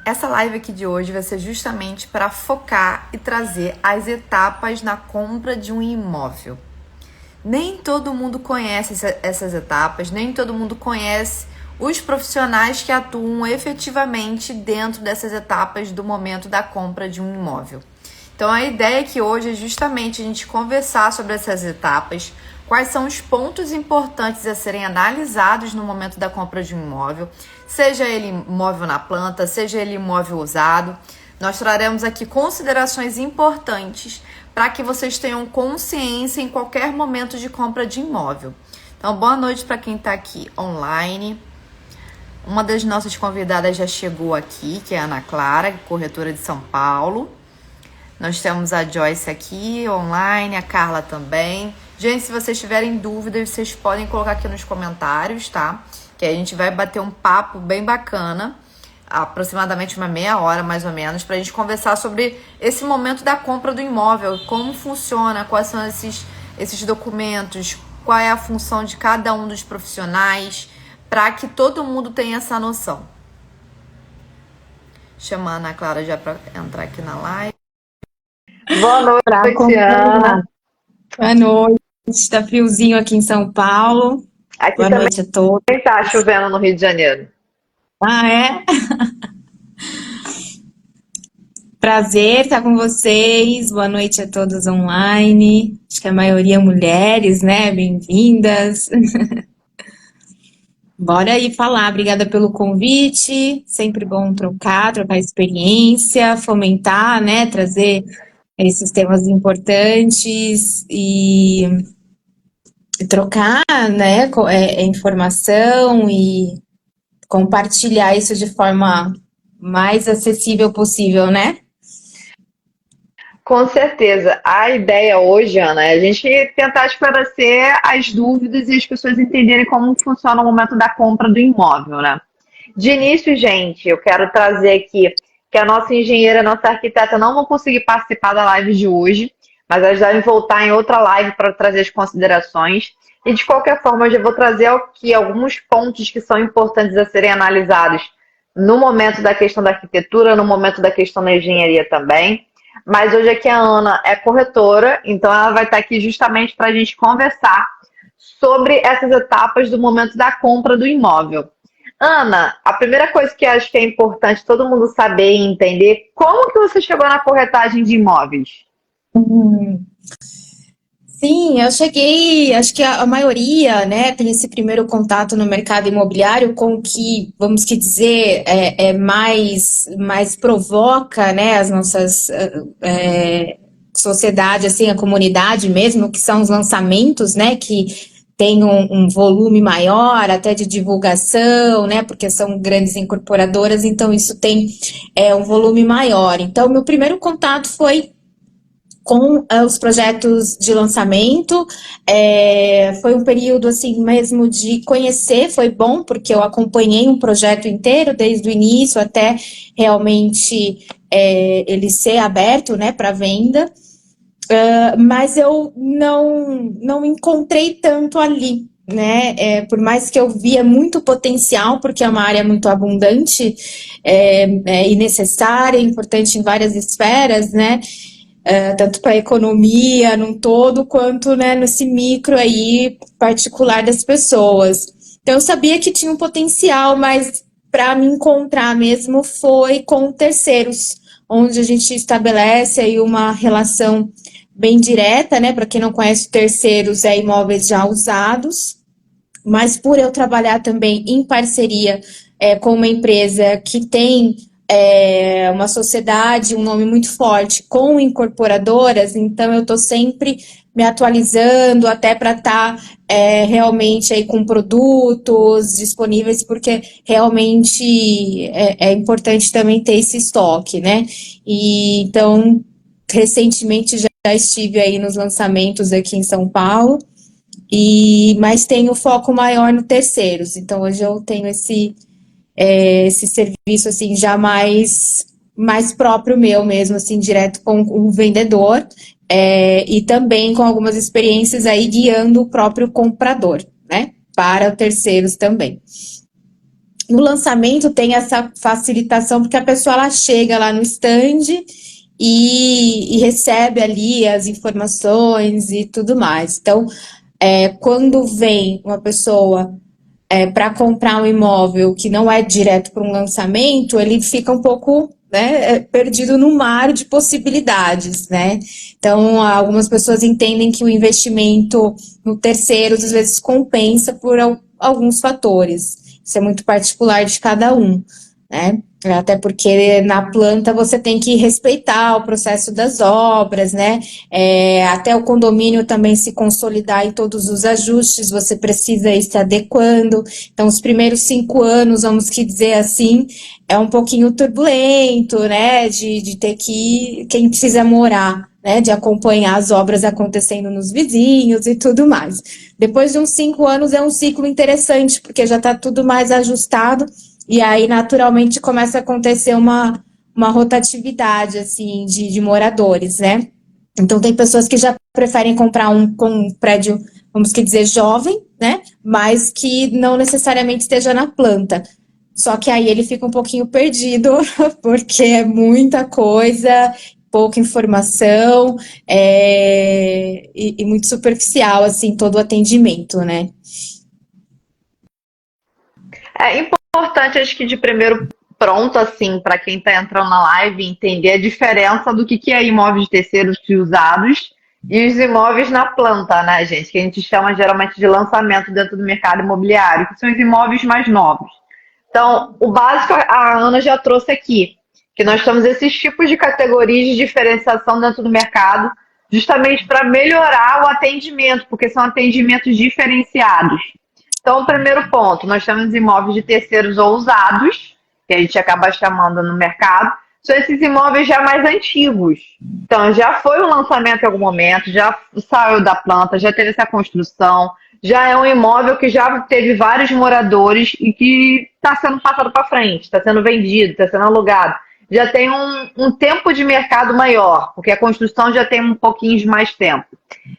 Essa live aqui de hoje vai ser justamente para focar e trazer as etapas na compra de um imóvel. Nem todo mundo conhece essas etapas, nem todo mundo conhece os profissionais que atuam efetivamente dentro dessas etapas do momento da compra de um imóvel. Então a ideia aqui hoje é justamente a gente conversar sobre essas etapas, quais são os pontos importantes a serem analisados no momento da compra de um imóvel, seja ele imóvel na planta, seja ele imóvel usado. Nós traremos aqui considerações importantes para que vocês tenham consciência em qualquer momento de compra de imóvel. Então, boa noite para quem está aqui online. Uma das nossas convidadas já chegou aqui, que é a Ana Clara, corretora de São Paulo. Nós temos a Joyce aqui online, a Carla também. Gente, se vocês tiverem dúvidas, vocês podem colocar aqui nos comentários, tá? Que a gente vai bater um papo bem bacana, aproximadamente uma meia hora mais ou menos, para a gente conversar sobre esse momento da compra do imóvel, como funciona, quais são esses documentos, qual é a função de cada um dos profissionais, para que todo mundo tenha essa noção. Chamar a Ana Clara já para entrar aqui na live. Boa noite, Ana. Boa noite. Está friozinho aqui em São Paulo. Aqui Boa noite a todos. está chovendo no Rio de Janeiro. Ah, é? Prazer estar com vocês. Boa noite a todos online. Acho que a maioria mulheres, né? Bem-vindas. Bora aí falar. Obrigada pelo convite. Sempre bom trocar experiência, fomentar, né? Trazer esses temas importantes e trocar, né? Informação e compartilhar isso de forma mais acessível possível, né? Com certeza. A ideia hoje, Ana, é a gente tentar esclarecer as dúvidas e as pessoas entenderem como funciona o momento da compra do imóvel, né? De início, gente, eu quero trazer aqui que a nossa engenheira, a nossa arquiteta não vão conseguir participar da live de hoje, mas elas devem voltar em outra live para trazer as considerações. E de qualquer forma, eu já vou trazer aqui alguns pontos que são importantes a serem analisados no momento da questão da arquitetura, no momento da questão da engenharia também. Mas hoje aqui a Ana é corretora, então ela vai estar aqui justamente para a gente conversar sobre essas etapas do momento da compra do imóvel. Ana, a primeira coisa que acho que é importante todo mundo saber e entender, como que você chegou na corretagem de imóveis? Sim, eu cheguei, acho que a maioria, né, tem esse primeiro contato no mercado imobiliário com o que, vamos que dizer, mais provoca, né, as nossas sociedade, assim, a comunidade mesmo, que são os lançamentos, né, que tem um volume maior, até de divulgação, né, porque são grandes incorporadoras, então isso tem um volume maior. Então, meu primeiro contato foi com os projetos de lançamento, foi um período assim mesmo de conhecer, foi bom porque eu acompanhei um projeto inteiro, desde o início até realmente ele ser aberto, né, para venda, mas eu não encontrei tanto ali, né, por mais que eu via muito potencial, porque é uma área muito abundante e necessária, importante em várias esferas, né, tanto para a economia num todo, quanto, né, nesse micro aí particular das pessoas. Então eu sabia que tinha um potencial, mas para me encontrar mesmo foi com terceiros, onde a gente estabelece aí uma relação bem direta, né? Para quem não conhece, terceiros é imóveis já usados, mas por eu trabalhar também em parceria com uma empresa que tem uma sociedade, um nome muito forte com incorporadoras, então eu estou sempre me atualizando até para estar realmente aí com produtos disponíveis, porque realmente é importante também ter esse estoque, né? E então, recentemente já estive aí nos lançamentos aqui em São Paulo, mas tenho foco maior no terceiros, então hoje eu tenho esse serviço assim já mais próprio meu mesmo, assim, direto com o vendedor, e também com algumas experiências aí guiando o próprio comprador, né, para terceiros também. No lançamento tem essa facilitação, porque a pessoa ela chega lá no stand e recebe ali as informações e tudo mais. Então, quando vem uma pessoa para comprar um imóvel que não é direto para um lançamento, ele fica um pouco, né, perdido no mar de possibilidades, né? Então, algumas pessoas entendem que o investimento no terceiros às vezes compensa por alguns fatores. Isso é muito particular de cada um, né? Até porque na planta você tem que respeitar o processo das obras, né? Até o condomínio também se consolidar em todos os ajustes, você precisa ir se adequando. Então, os primeiros 5 anos, vamos que dizer assim, é um pouquinho turbulento, né? De ter que quem precisa morar, né? De acompanhar as obras acontecendo nos vizinhos e tudo mais. Depois de uns 5 anos é um ciclo interessante, porque já está tudo mais ajustado. E aí, naturalmente, começa a acontecer uma rotatividade, assim, de moradores, né? Então, tem pessoas que já preferem comprar um prédio, vamos dizer, jovem, né? Mas que não necessariamente esteja na planta. Só que aí ele fica um pouquinho perdido, porque é muita coisa, pouca informação, e muito superficial, assim, todo o atendimento, né? É importante, acho que de primeiro pronto, assim, para quem está entrando na live, entender a diferença do que é imóveis de terceiros usados e os imóveis na planta, né, gente? Que a gente chama geralmente de lançamento dentro do mercado imobiliário, que são os imóveis mais novos. Então, o básico a Ana já trouxe aqui, que nós temos esses tipos de categorias de diferenciação dentro do mercado, justamente para melhorar o atendimento, porque são atendimentos diferenciados. Então, o primeiro ponto, nós temos imóveis de terceiros ou usados, que a gente acaba chamando no mercado, são esses imóveis já mais antigos. Então, já foi um lançamento em algum momento, já saiu da planta, já teve essa construção, já é um imóvel que já teve vários moradores e que está sendo passado para frente, está sendo vendido, está sendo alugado. Já tem um tempo de mercado maior, porque a construção já tem um pouquinho de mais tempo.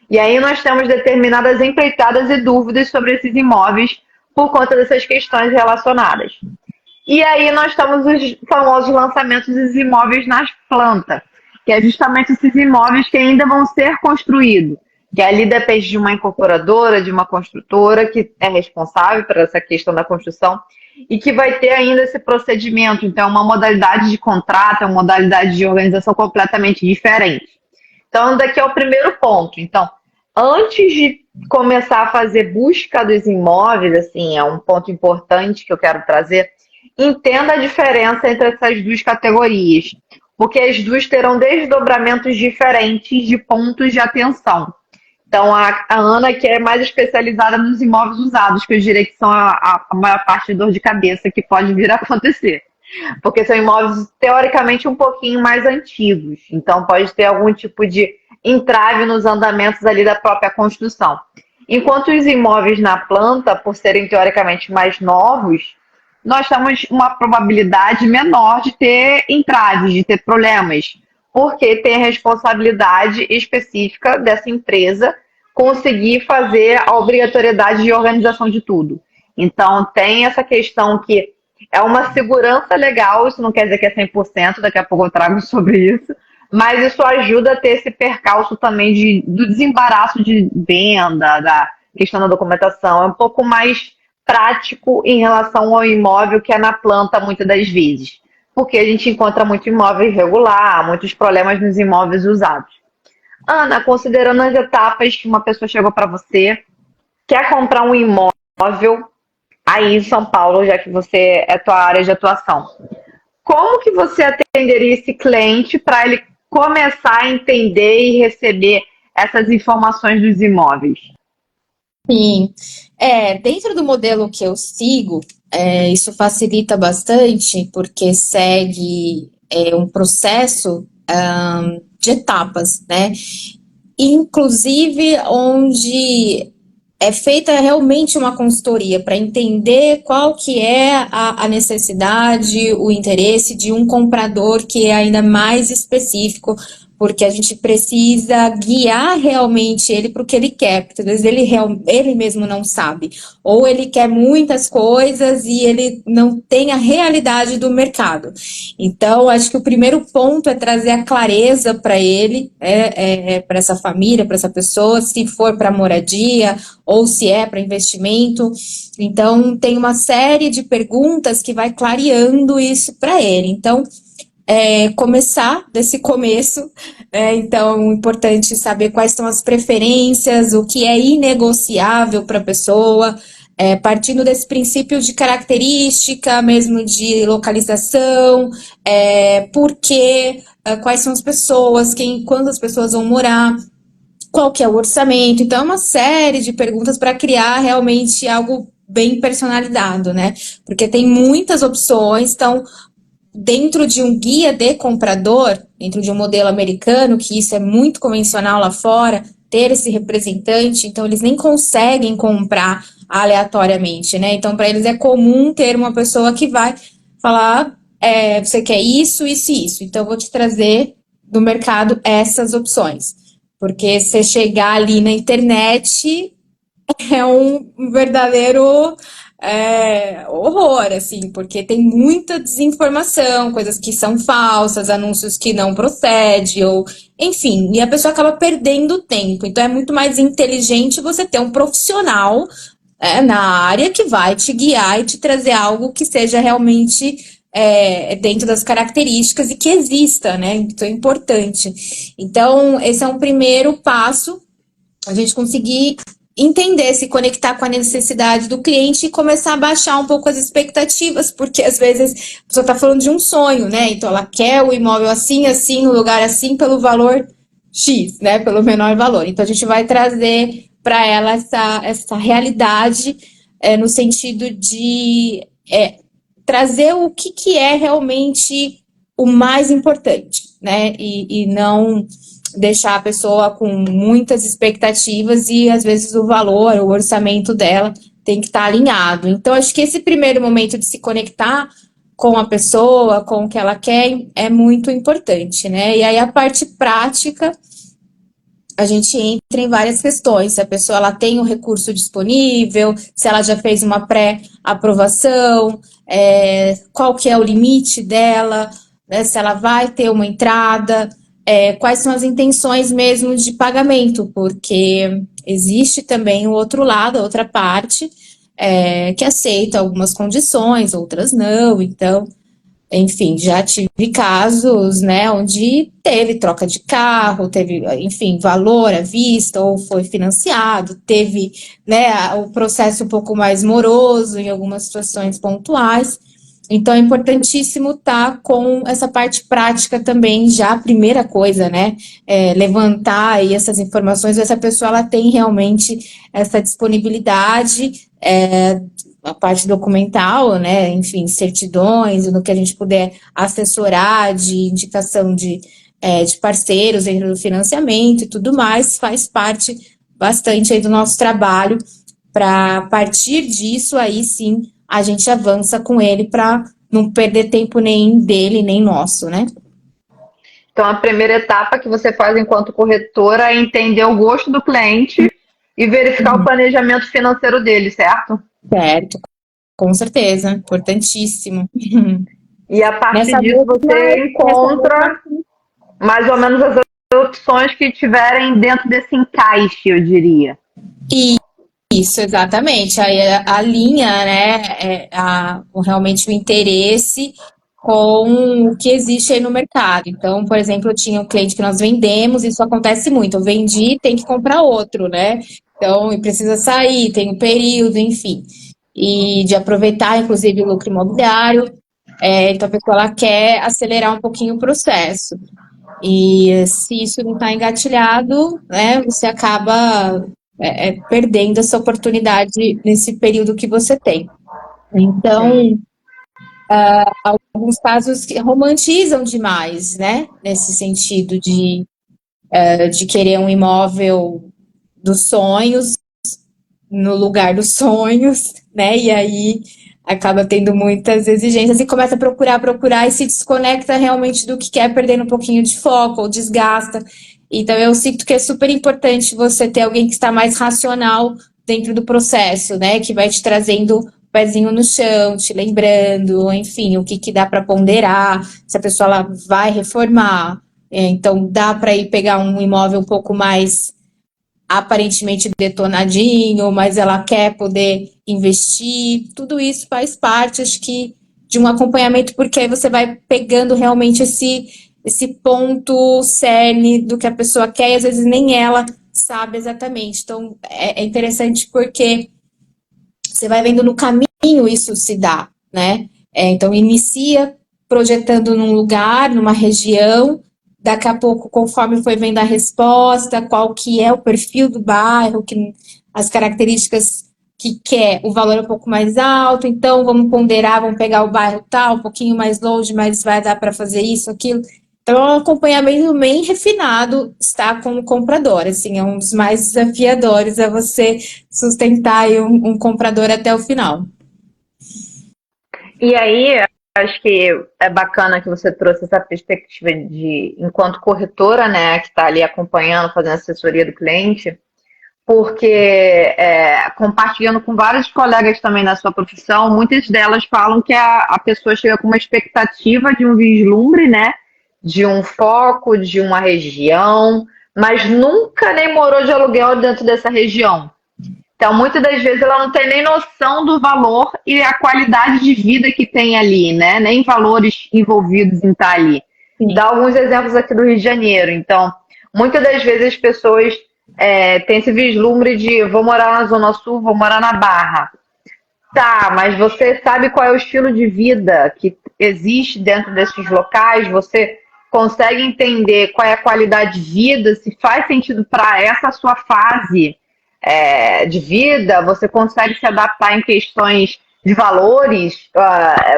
E aí nós temos determinadas empreitadas e dúvidas sobre esses imóveis por conta dessas questões relacionadas. E aí nós temos os famosos lançamentos dos imóveis nas plantas, que é justamente esses imóveis que ainda vão ser construídos, que ali depende de uma incorporadora, de uma construtora que é responsável por essa questão da construção e que vai ter ainda esse procedimento. Então, é uma modalidade de contrato, é uma modalidade de organização completamente diferente. Então, daqui é o primeiro ponto. Então, antes de começar a fazer busca dos imóveis, assim, é um ponto importante que eu quero trazer, entenda a diferença entre essas duas categorias, porque as duas terão desdobramentos diferentes de pontos de atenção. Então, a Ana, que é mais especializada nos imóveis usados, que eu diria que são a maior parte de dor de cabeça que pode vir a acontecer. Porque são imóveis, teoricamente, um pouquinho mais antigos. Então, pode ter algum tipo de entrave nos andamentos ali da própria construção. Enquanto os imóveis na planta, por serem teoricamente mais novos, nós temos uma probabilidade menor de ter entraves, de ter problemas, porque tem a responsabilidade específica dessa empresa conseguir fazer a obrigatoriedade de organização de tudo. Então, tem essa questão que é uma segurança legal, isso não quer dizer que é 100%, daqui a pouco eu trago sobre isso, mas isso ajuda a ter esse percalço também do desembaraço de venda, da questão da documentação. É um pouco mais prático em relação ao imóvel que é na planta, muitas das vezes, porque a gente encontra muito imóvel irregular, muitos problemas nos imóveis usados. Ana, considerando as etapas que uma pessoa chegou para você, quer comprar um imóvel aí em São Paulo, já que você é tua área de atuação, como que você atenderia esse cliente para ele começar a entender e receber essas informações dos imóveis? Sim, dentro do modelo que eu sigo, isso facilita bastante, porque segue um processo de etapas, né? Inclusive onde é feita realmente uma consultoria para entender qual que é a necessidade, o interesse de um comprador que é ainda mais específico, porque a gente precisa guiar realmente ele para o que ele quer, porque às vezes ele mesmo não sabe, ou ele quer muitas coisas e ele não tem a realidade do mercado. Então, acho que o primeiro ponto é trazer a clareza para ele, para essa família, para essa pessoa, se for para moradia ou se é para investimento. Então, tem uma série de perguntas que vai clareando isso para ele. Então, começar desse começo, então é importante saber quais são as preferências, o que é inegociável para a pessoa, partindo desse princípio de característica, mesmo de localização, porquê, quais são as pessoas, quantas pessoas vão morar, qual que é o orçamento. Então, é uma série de perguntas para criar realmente algo bem personalizado, né? Porque tem muitas opções, então dentro de um guia de comprador, dentro de um modelo americano, que isso é muito convencional lá fora, ter esse representante, então eles nem conseguem comprar aleatoriamente, né? Então, para eles é comum ter uma pessoa que vai falar, você quer isso, isso e isso, então eu vou te trazer do mercado essas opções. Porque você chegar ali na internet é um verdadeiro horror, assim, porque tem muita desinformação, coisas que são falsas, anúncios que não procedem, ou enfim, e a pessoa acaba perdendo tempo. Então é muito mais inteligente você ter um profissional na área que vai te guiar e te trazer algo que seja realmente dentro das características e que exista, né? Então é importante. Então, esse é um primeiro passo, a gente conseguir entender, se conectar com a necessidade do cliente e começar a baixar um pouco as expectativas, porque às vezes a pessoa está falando de um sonho, né? Então ela quer o imóvel assim, assim, no lugar assim, pelo valor X, né? Pelo menor valor. Então a gente vai trazer para ela essa realidade no sentido de trazer o que é realmente o mais importante, né? E não deixar a pessoa com muitas expectativas e, às vezes, o valor, o orçamento dela tem que estar alinhado. Então, acho que esse primeiro momento de se conectar com a pessoa, com o que ela quer, é muito importante, né? E aí, a parte prática, a gente entra em várias questões. Se a pessoa ela tem o recurso disponível, se ela já fez uma pré-aprovação, qual que é o limite dela, né? Se ela vai ter uma entrada, quais são as intenções mesmo de pagamento, porque existe também o outro lado, a outra parte, que aceita algumas condições, outras não. Então, enfim, já tive casos, né, onde teve troca de carro, teve, enfim, valor à vista, ou foi financiado, teve, né, o processo um pouco mais moroso em algumas situações pontuais. Então, é importantíssimo estar com essa parte prática também, já a primeira coisa, né, levantar aí essas informações, essa pessoa ela tem realmente essa disponibilidade, a parte documental, né, enfim, certidões, no que a gente puder assessorar de indicação de parceiros dentro do financiamento e tudo mais, faz parte bastante aí do nosso trabalho, para a partir disso, aí sim, a gente avança com ele para não perder tempo nem dele, nem nosso, né? Então, a primeira etapa que você faz enquanto corretora é entender o gosto do cliente e verificar o planejamento financeiro dele, certo? Certo, com certeza, importantíssimo. E a partir disso você encontra mais ou menos as opções que tiverem dentro desse encaixe, eu diria. Isso, exatamente. Aí a linha, né, realmente o interesse com o que existe aí no mercado. Então, por exemplo, eu tinha um cliente que nós vendemos, isso acontece muito. Eu vendi, tem que comprar outro, né? Então, precisa sair, tem um período, enfim. E de aproveitar, inclusive, o lucro imobiliário. Então, a pessoa ela quer acelerar um pouquinho o processo. E se isso não está engatilhado, né, você acaba perdendo essa oportunidade nesse período que você tem. Então, alguns casos que romantizam demais, né, nesse sentido de querer um imóvel dos sonhos, no lugar dos sonhos, né, e aí acaba tendo muitas exigências e começa a procurar e se desconecta realmente do que quer, perdendo um pouquinho de foco ou desgasta. Então, eu sinto que é super importante você ter alguém que está mais racional dentro do processo, né? Que vai te trazendo o pezinho no chão, te lembrando, enfim, o que, que dá para ponderar, se a pessoa ela vai reformar. Então, dá para ir pegar um imóvel um pouco mais aparentemente detonadinho, mas ela quer poder investir. Tudo isso faz parte, acho que, de um acompanhamento, porque aí você vai pegando realmente esse ponto cerne do que a pessoa quer, e às vezes nem ela sabe exatamente. Então, é interessante porque você vai vendo no caminho isso se dá, né? Então, inicia projetando num lugar, numa região, daqui a pouco, conforme foi vendo a resposta, qual que é o perfil do bairro, as características que quer, o valor é um pouco mais alto, então vamos ponderar, vamos pegar o bairro tal, um pouquinho mais longe, mas vai dar para fazer isso, aquilo. Então, é um acompanhamento bem refinado estar como comprador, assim, é um dos mais desafiadores, é você sustentar aí um comprador até o final. E aí, acho que é bacana que você trouxe essa perspectiva de, enquanto corretora, né, que está ali acompanhando, fazendo assessoria do cliente, porque compartilhando com vários colegas também na sua profissão, muitas delas falam que a pessoa chega com uma expectativa de um vislumbre, né, de um foco, de uma região, mas nunca nem morou de aluguel dentro dessa região. Então, muitas das vezes ela não tem nem noção do valor e a qualidade de vida que tem ali, né? Nem valores envolvidos em estar ali. Sim. Dá alguns exemplos aqui do Rio de Janeiro. Então, muitas das vezes as pessoas têm esse vislumbre de vou morar na Zona Sul, vou morar na Barra. Tá, mas você sabe qual é o estilo de vida que existe dentro desses locais? Você consegue entender qual é a qualidade de vida? Se faz sentido para essa sua fase de vida, você consegue se adaptar em questões de valores,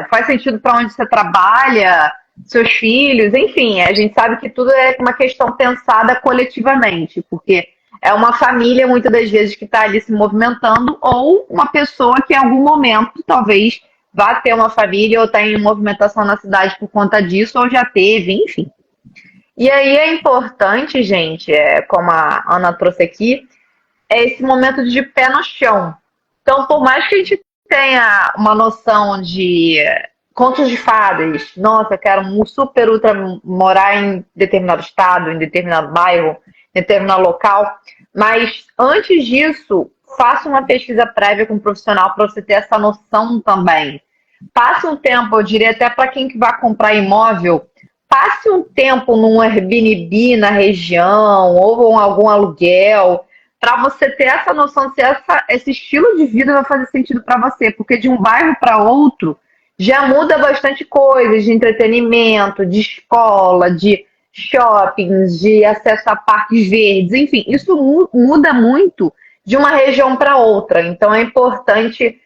faz sentido para onde você trabalha, seus filhos, enfim, a gente sabe que tudo é uma questão pensada coletivamente, porque é uma família, muitas das vezes, que está ali se movimentando, ou uma pessoa que em algum momento, talvez, vá ter uma família ou está em movimentação na cidade por conta disso, ou já teve, enfim. E aí é importante, gente, como a Ana trouxe aqui, é esse momento de pé no chão. Então, por mais que a gente tenha uma noção de contos de fadas, nossa, eu quero super ultra morar em determinado estado, em determinado bairro, em determinado local, mas antes disso, faça uma pesquisa prévia com um profissional para você ter essa noção também. Passe um tempo, eu diria até para quem que vai comprar imóvel, passe um tempo num Airbnb na região ou em algum aluguel, para você ter essa noção se esse estilo de vida vai fazer sentido para você, porque de um bairro para outro já muda bastante coisas de entretenimento, de escola, de shoppings, de acesso a parques verdes, enfim, isso muda muito de uma região para outra. Então é importante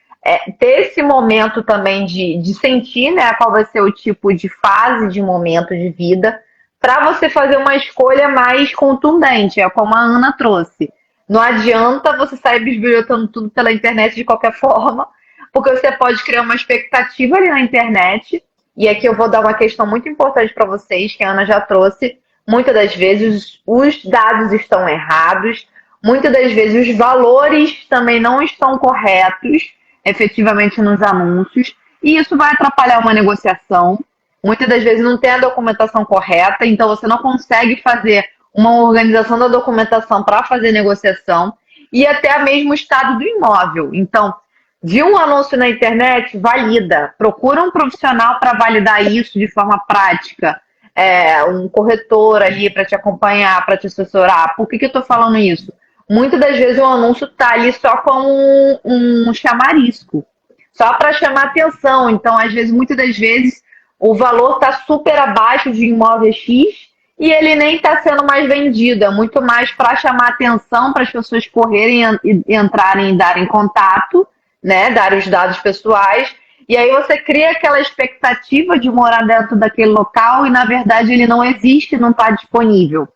ter esse momento também de sentir, né, qual vai ser o tipo de fase, de momento de vida, para você fazer uma escolha mais contundente, como a Ana trouxe. Não adianta você sair bisbilhotando tudo pela internet de qualquer forma, porque você pode criar uma expectativa ali na internet, e aqui eu vou dar uma questão muito importante para vocês, que a Ana já trouxe. Muitas das vezes os dados estão errados, muitas das vezes os valores também não estão corretos, efetivamente, nos anúncios, e isso vai atrapalhar uma negociação. Muitas das vezes não tem a documentação correta, então você não consegue fazer uma organização da documentação para fazer negociação e até mesmo o estado do imóvel. Então, viu um anúncio na internet? Valida. Procura um profissional para validar isso de forma prática. Um corretor ali para te acompanhar, para te assessorar. Por que eu estou falando isso? Muitas das vezes o anúncio está ali só como um chamarisco, só para chamar atenção. Então, às vezes, muitas das vezes, o valor está super abaixo de imóvel X, e ele nem está sendo mais vendido, é muito mais para chamar atenção, para as pessoas correrem, entrarem e darem contato, né, dar os dados pessoais, e aí você cria aquela expectativa de morar dentro daquele local e, na verdade, ele não existe, não está disponível.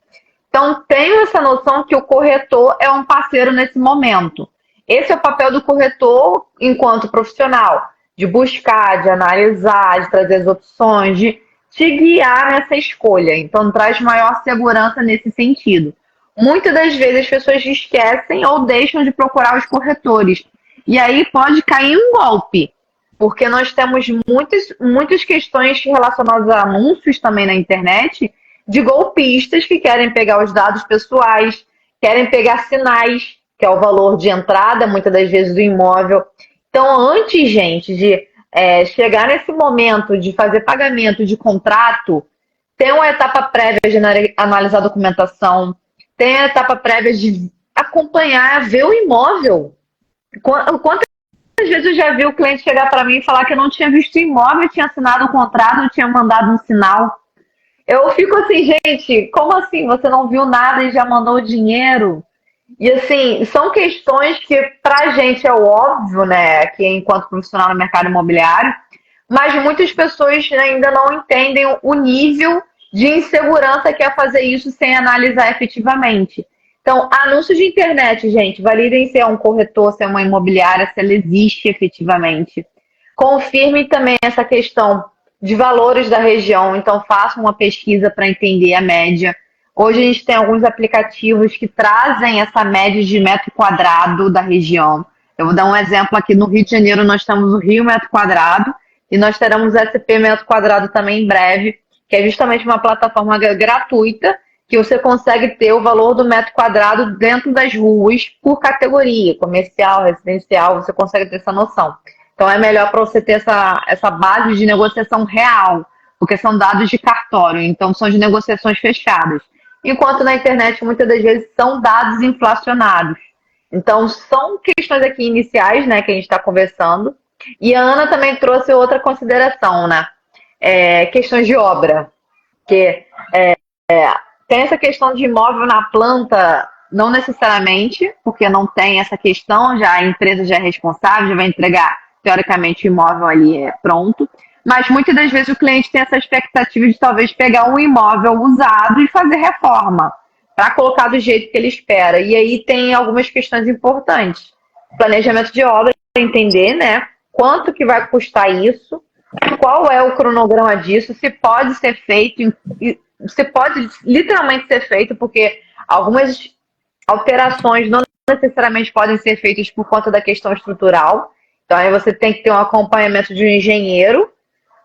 Então, tenho essa noção que o corretor é um parceiro nesse momento. Esse é o papel do corretor enquanto profissional. de buscar, de analisar, de trazer as opções, de te guiar nessa escolha. Então, traz maior segurança nesse sentido. Muitas das vezes as pessoas esquecem ou deixam de procurar os corretores. E aí pode cair um golpe, porque nós temos muitas questões relacionadas a anúncios também na internet de golpistas que querem pegar os dados pessoais, querem pegar sinais, que é o valor de entrada, muitas das vezes, do imóvel. Então, antes, gente, de chegar nesse momento de fazer pagamento de contrato, tem uma etapa prévia de analisar a documentação, tem a etapa prévia de acompanhar, ver o imóvel. Quantas vezes eu já vi o cliente chegar para mim e falar que eu não tinha visto o imóvel, tinha assinado o contrato, não tinha mandado um sinal. Eu fico assim, gente, como assim? Você não viu nada e já mandou o dinheiro? E assim, são questões que pra gente é o óbvio, né, que enquanto profissional no mercado imobiliário, mas muitas pessoas ainda não entendem o nível de insegurança que é fazer isso sem analisar efetivamente. Então, anúncio de internet, gente, validem se é um corretor, se é uma imobiliária, se ela existe efetivamente. Confirmem também essa questão de valores da região, então façam uma pesquisa para entender a média. Hoje a gente tem alguns aplicativos que trazem essa média de metro quadrado da região. Eu vou dar um exemplo aqui. No Rio de Janeiro nós temos o Rio Metro Quadrado e nós teremos o SP Metro Quadrado também em breve, que é justamente uma plataforma gratuita que você consegue ter o valor do metro quadrado dentro das ruas por categoria, comercial, residencial, você consegue ter essa noção. Então é melhor para você ter essa base de negociação real, porque são dados de cartório, então são de negociações fechadas. Enquanto na internet, muitas das vezes, são dados inflacionados. Então, são questões aqui iniciais, né, que a gente está conversando. E a Ana também trouxe outra consideração, né? Questões de obra. Que tem essa questão de imóvel na planta, não necessariamente, porque não tem essa questão, já a empresa já é responsável, já vai entregar, teoricamente, o imóvel ali pronto. Mas muitas das vezes o cliente tem essa expectativa de talvez pegar um imóvel usado e fazer reforma, para colocar do jeito que ele espera. E aí tem algumas questões importantes. Planejamento de obra, entender, né? Quanto que vai custar isso, qual é o cronograma disso, se pode ser feito, se pode literalmente ser feito, porque algumas alterações não necessariamente podem ser feitas por conta da questão estrutural. Então aí você tem que ter um acompanhamento de um engenheiro.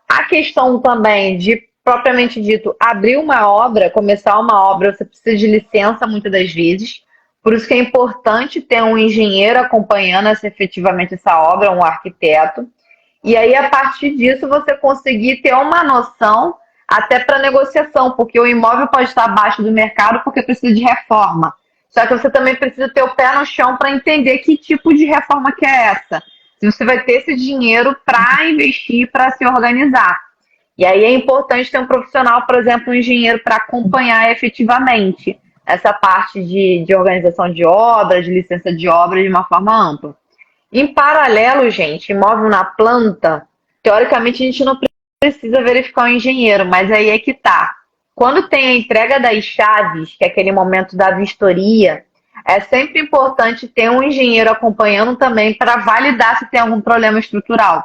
A questão também de, propriamente dito, abrir uma obra, começar uma obra, você precisa de licença muitas das vezes. Por isso que é importante ter um engenheiro acompanhando efetivamente essa obra, um arquiteto. E aí, a partir disso, você conseguir ter uma noção até para negociação, porque o imóvel pode estar abaixo do mercado porque precisa de reforma. Só que você também precisa ter o pé no chão para entender que tipo de reforma que é essa. Se você vai ter esse dinheiro para investir, para se organizar. E aí é importante ter um profissional, por exemplo, um engenheiro para acompanhar efetivamente essa parte de organização de obra, de licença de obra de uma forma ampla. Em paralelo, gente, imóvel na planta, teoricamente a gente não precisa verificar o engenheiro, mas aí é que tá. Quando tem a entrega das chaves, que é aquele momento da vistoria, é sempre importante ter um engenheiro acompanhando também para validar se tem algum problema estrutural.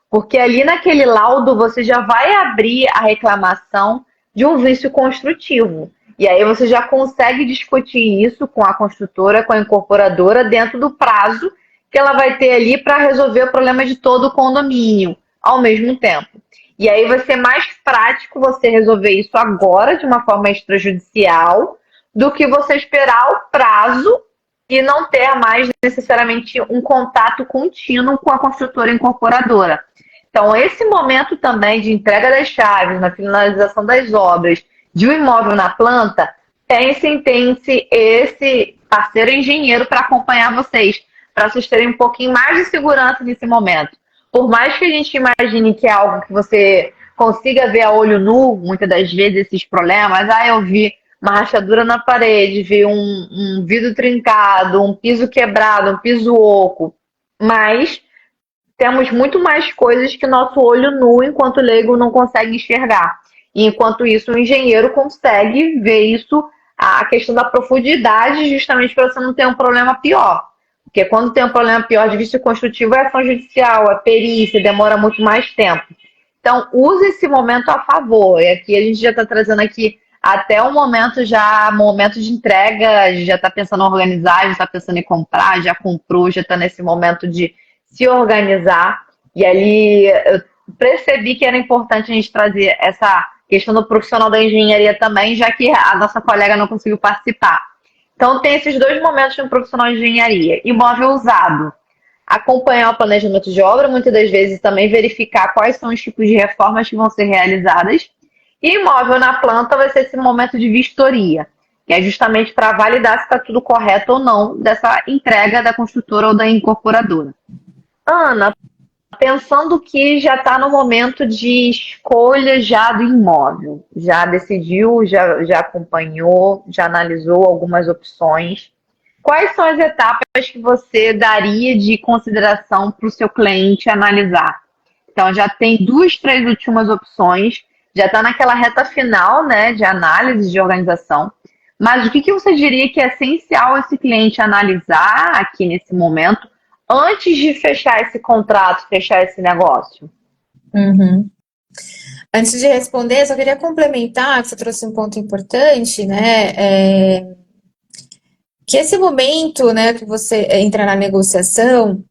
Porque ali naquele laudo você já vai abrir a reclamação de um vício construtivo. E aí você já consegue discutir isso com a construtora, com a incorporadora, dentro do prazo que ela vai ter ali para resolver o problema de todo o condomínio ao mesmo tempo. E aí vai ser mais prático você resolver isso agora, de uma forma extrajudicial, do que você esperar o prazo e não ter mais necessariamente um contato contínuo com a construtora incorporadora. Então, esse momento também de entrega das chaves, na finalização das obras, de um imóvel na planta, tem-se esse parceiro engenheiro para acompanhar vocês, para vocês terem um pouquinho mais de segurança nesse momento. Por mais que a gente imagine que é algo que você consiga ver a olho nu, muitas das vezes, esses problemas, eu vi uma rachadura na parede, vi um vidro trincado, um piso quebrado, um piso oco, mas temos muito mais coisas que nosso olho nu, enquanto leigo, não consegue enxergar. E enquanto isso, o engenheiro consegue ver isso, a questão da profundidade, justamente para você não ter um problema pior. Porque quando tem um problema pior de vício construtivo, é ação judicial, é perícia, demora muito mais tempo. Então, use esse momento a favor. E aqui a gente já está trazendo aqui até o momento de entrega, já está pensando em organizar, já está pensando em comprar, já comprou, já está nesse momento de se organizar. E ali eu percebi que era importante a gente trazer essa questão do profissional da engenharia também, já que a nossa colega não conseguiu participar. Então, tem esses dois momentos no profissional de engenharia. Imóvel usado. Acompanhar o planejamento de obra, muitas das vezes também verificar quais são os tipos de reformas que vão ser realizadas. E imóvel na planta vai ser esse momento de vistoria, que é justamente para validar se está tudo correto ou não dessa entrega da construtora ou da incorporadora. Ana, pensando que já está no momento de escolha já do imóvel, já decidiu, já acompanhou, já analisou algumas opções. Quais são as etapas que você daria de consideração para o seu cliente analisar? Então, já tem 2, 3 últimas opções, já está naquela reta final, né, de análise, de organização. Mas o que você diria que é essencial esse cliente analisar aqui nesse momento, antes de fechar esse contrato, fechar esse negócio? Uhum. Antes de responder, eu só queria complementar, que você trouxe um ponto importante, né? Que esse momento, né, que você entra na negociação,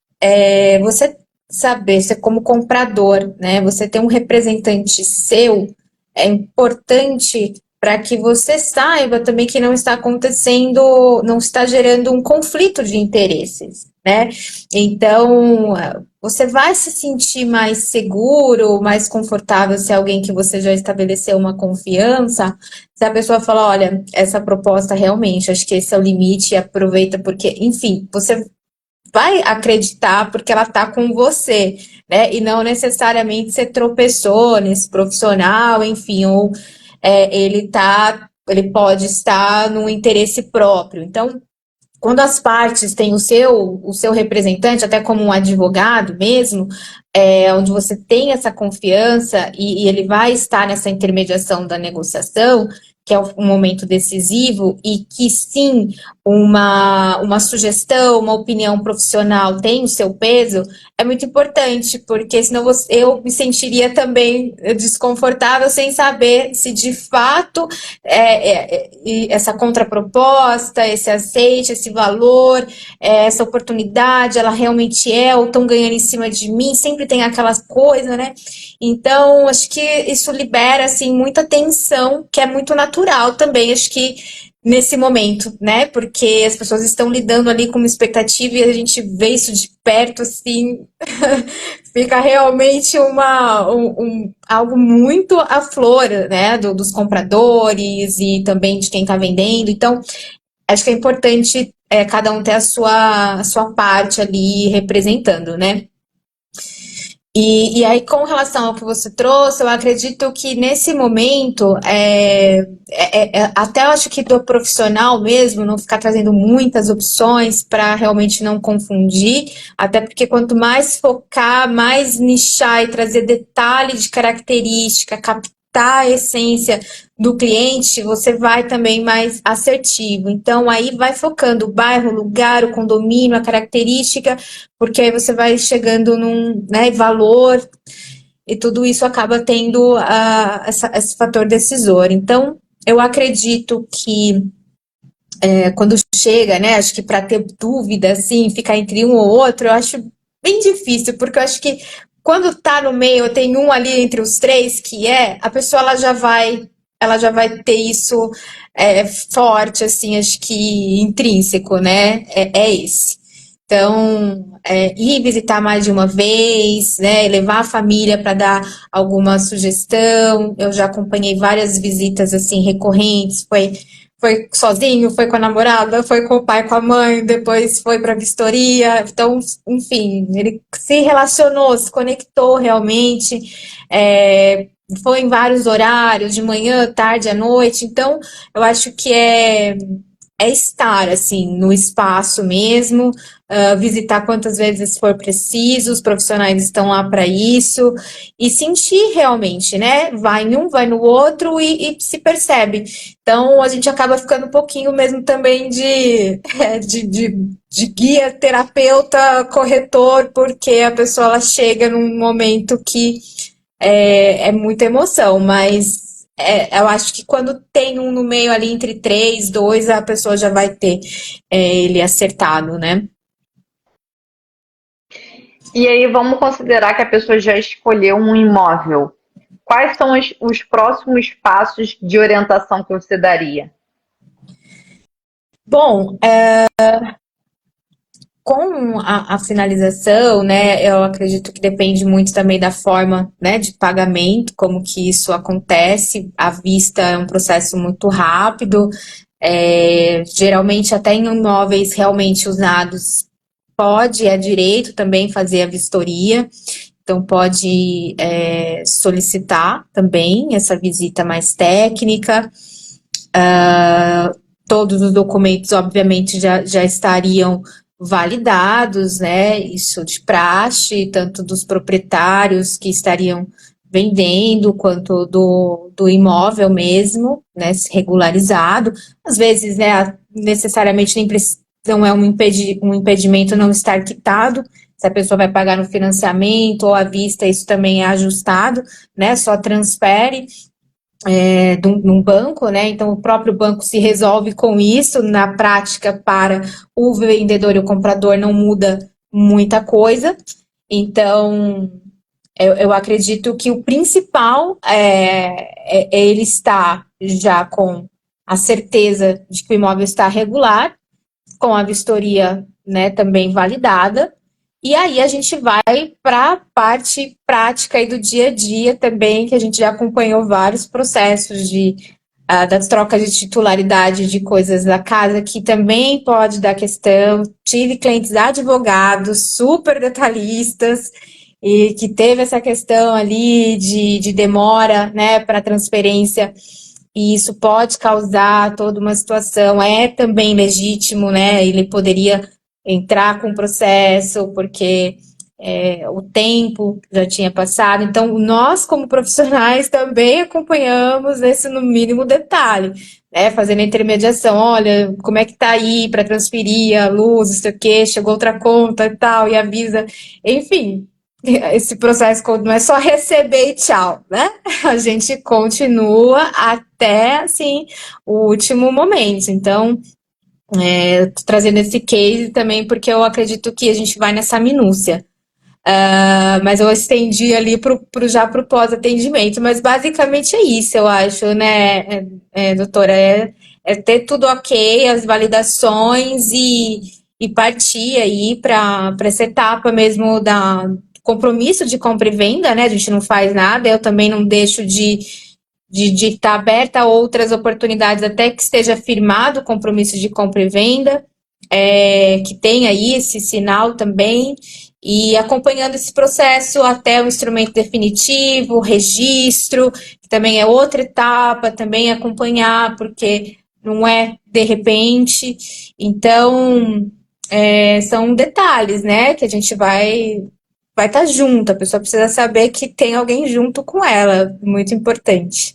você saber, você como comprador, né, você ter um representante seu, é importante para que você saiba também que não está acontecendo, não está gerando um conflito de interesses, né? Então, você vai se sentir mais seguro, mais confortável se é alguém que você já estabeleceu uma confiança, se a pessoa fala, olha, essa proposta realmente, acho que esse é o limite, aproveita, porque, enfim, você vai acreditar porque ela tá com você, né? E não necessariamente você tropeçou nesse profissional, enfim, ou ele pode estar num interesse próprio. Então, quando as partes têm o seu representante, até como um advogado mesmo, onde você tem essa confiança e ele vai estar nessa intermediação da negociação, que é um momento decisivo, e que sim, uma sugestão, uma opinião profissional tem o seu peso, é muito importante, porque senão eu me sentiria também desconfortável sem saber se de fato essa contraproposta, esse aceite, esse valor, essa oportunidade, ela realmente ou estão ganhando em cima de mim, sempre tem aquelas coisas, né? Então, acho que isso libera, assim, muita tensão, que é muito natural também, acho que nesse momento, né? Porque as pessoas estão lidando ali com uma expectativa e a gente vê isso de perto, assim, fica realmente algo muito à flor, né? Dos compradores e também de quem está vendendo. Então, acho que é importante cada um ter a sua parte ali representando, né? E aí, com relação ao que você trouxe, eu acredito que nesse momento, até eu acho que do profissional mesmo, não ficar trazendo muitas opções para realmente não confundir, até porque quanto mais focar, mais nichar e trazer detalhe de característica, captar a essência do cliente, você vai também mais assertivo. Então, aí vai focando o bairro, o lugar, o condomínio, a característica, porque aí você vai chegando num, né, valor, e tudo isso acaba tendo esse fator decisor. Então, eu acredito que quando chega, né, acho que para ter dúvida, assim, ficar entre um ou outro, eu acho bem difícil, porque eu acho que quando tá no meio, tem um ali entre os três que a pessoa ela já vai ter isso forte, assim, acho que intrínseco, né? É esse. Então, ir visitar mais de uma vez, né? Levar a família para dar alguma sugestão. Eu já acompanhei várias visitas assim recorrentes, foi sozinho, foi com a namorada, foi com o pai, com a mãe, depois foi para a vistoria. Então, enfim, ele se relacionou, se conectou realmente, foi em vários horários, de manhã, tarde, à noite. Então, eu acho que é estar assim no espaço mesmo, visitar quantas vezes for preciso, os profissionais estão lá para isso, e sentir realmente, né? Vai em um, vai no outro e se percebe. Então, a gente acaba ficando um pouquinho mesmo também de guia, terapeuta, corretor, porque a pessoa ela chega num momento que é muita emoção, mas eu acho que quando tem um no meio ali entre 3, 2, a pessoa já vai ter ele acertado, né? E aí vamos considerar que a pessoa já escolheu um imóvel. Quais são os próximos passos de orientação que você daria? Bom, com a finalização, né, eu acredito que depende muito também da forma, né, de pagamento, como que isso acontece. À vista é um processo muito rápido, geralmente até em imóveis realmente usados é direito também fazer a vistoria, então pode solicitar também essa visita mais técnica. Todos os documentos, obviamente, já estariam validados, né? Isso de praxe, tanto dos proprietários que estariam vendendo, quanto do imóvel mesmo, né? Regularizado. Às vezes, né, necessariamente nem não é um impedimento não estar quitado. Se a pessoa vai pagar no financiamento ou à vista, isso também é ajustado, né? Só transfere num banco, né? Então o próprio banco se resolve com isso. Na prática, para o vendedor e o comprador não muda muita coisa. Então eu acredito que o principal é ele estar já com a certeza de que o imóvel está regular, com a vistoria, né, também validada. E aí a gente vai para a parte prática aí do dia a dia também, que a gente já acompanhou vários processos das trocas de titularidade de coisas da casa, que também pode dar questão. Tive clientes advogados super detalhistas e que teve essa questão ali de demora, né, para transferência, e isso pode causar toda uma situação. É também legítimo, né? Ele poderia entrar com o processo, porque o tempo já tinha passado. Então, nós, como profissionais, também acompanhamos esse no mínimo detalhe, né? Fazendo a intermediação, olha, como é que tá aí para transferir a luz, não sei o quê, chegou outra conta e tal, e avisa. Enfim, esse processo não é só receber e tchau, né? A gente continua até, assim, o último momento. Então, tô trazendo esse case também porque eu acredito que a gente vai nessa minúcia. Mas eu estendi ali já pro pós-atendimento. Mas basicamente é isso, eu acho, né, doutora? É ter tudo ok, as validações e partir aí para essa etapa mesmo da compromisso de compra e venda, né? A gente não faz nada, eu também não deixo de estar aberta a outras oportunidades até que esteja firmado o compromisso de compra e venda, que tenha aí esse sinal também, e acompanhando esse processo até o instrumento definitivo, o registro, que também é outra etapa, também acompanhar, porque não é de repente. Então, são detalhes, né, que a gente vai estar junto, a pessoa precisa saber que tem alguém junto com ela, muito importante.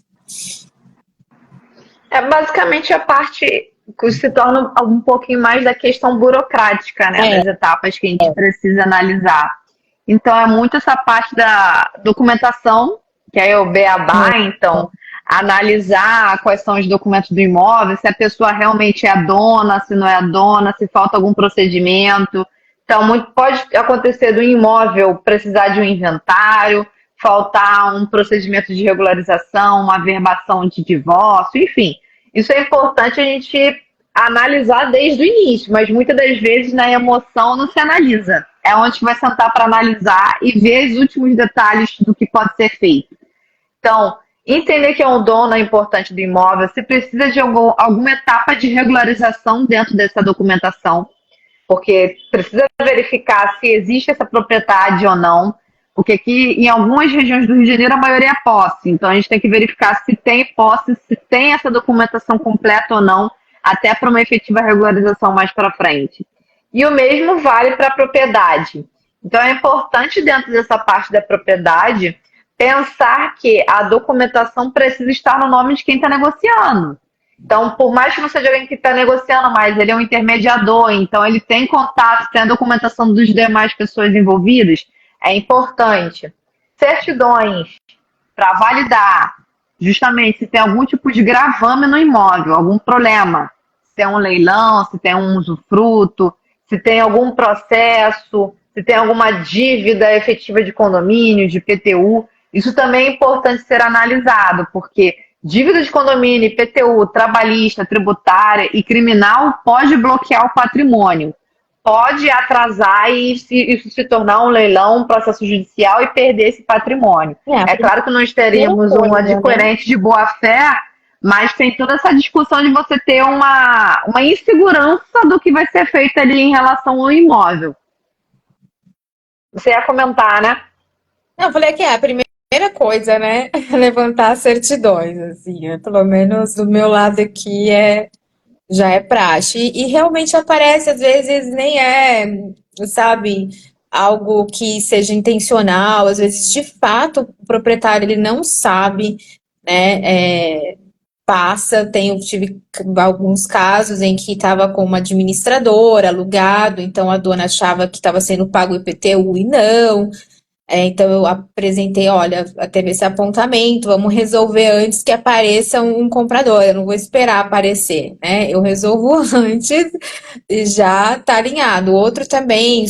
É basicamente a parte que se torna um pouquinho mais da questão burocrática, né? Das etapas que a gente precisa analisar. Então, é muito essa parte da documentação, que é o beabá, então, analisar quais são os documentos do imóvel, se a pessoa realmente é a dona, se não é a dona, se falta algum procedimento. Então, muito pode acontecer do imóvel precisar de um inventário, faltar um procedimento de regularização, uma averbação de divórcio, enfim. Isso é importante a gente analisar desde o início, mas muitas das vezes na emoção não se analisa. É onde vai sentar para analisar e ver os últimos detalhes do que pode ser feito. Então, entender que é um dono é importante do imóvel, se precisa de alguma etapa de regularização dentro dessa documentação, porque precisa verificar se existe essa propriedade ou não, porque aqui em algumas regiões do Rio de Janeiro a maioria é posse, então a gente tem que verificar se tem posse, se tem essa documentação completa ou não, até para uma efetiva regularização mais para frente. E o mesmo vale para a propriedade. Então é importante, dentro dessa parte da propriedade, pensar que a documentação precisa estar no nome de quem está negociando. Então, por mais que não seja alguém que está negociando, mas ele é um intermediador, então ele tem contato, tem a documentação dos demais pessoas envolvidas, é importante. Certidões para validar, justamente, se tem algum tipo de gravame no imóvel, algum problema, se tem um leilão, se tem um usufruto, se tem algum processo, se tem alguma dívida efetiva de condomínio, de IPTU, isso também é importante ser analisado, porque dívida de condomínio, IPTU, trabalhista, tributária e criminal pode bloquear o patrimônio. Pode atrasar e isso se tornar um leilão, um processo judicial e perder esse patrimônio. É claro que nós teríamos um adquirente de boa-fé, mas tem toda essa discussão de você ter uma insegurança do que vai ser feito ali em relação ao imóvel. Você ia comentar, né? Não, eu falei que é a primeira coisa, né? Levantar as certidões, assim, pelo menos do meu lado aqui já é praxe. E realmente aparece, às vezes, nem é, sabe, algo que seja intencional, às vezes, de fato, o proprietário ele não sabe, né? Tive alguns casos em que estava com uma administradora alugado, então a dona achava que estava sendo pago o IPTU e não. Então eu apresentei, olha, teve esse apontamento, vamos resolver antes que apareça um comprador, eu não vou esperar aparecer, né? Eu resolvo antes e já tá alinhado. O outro também,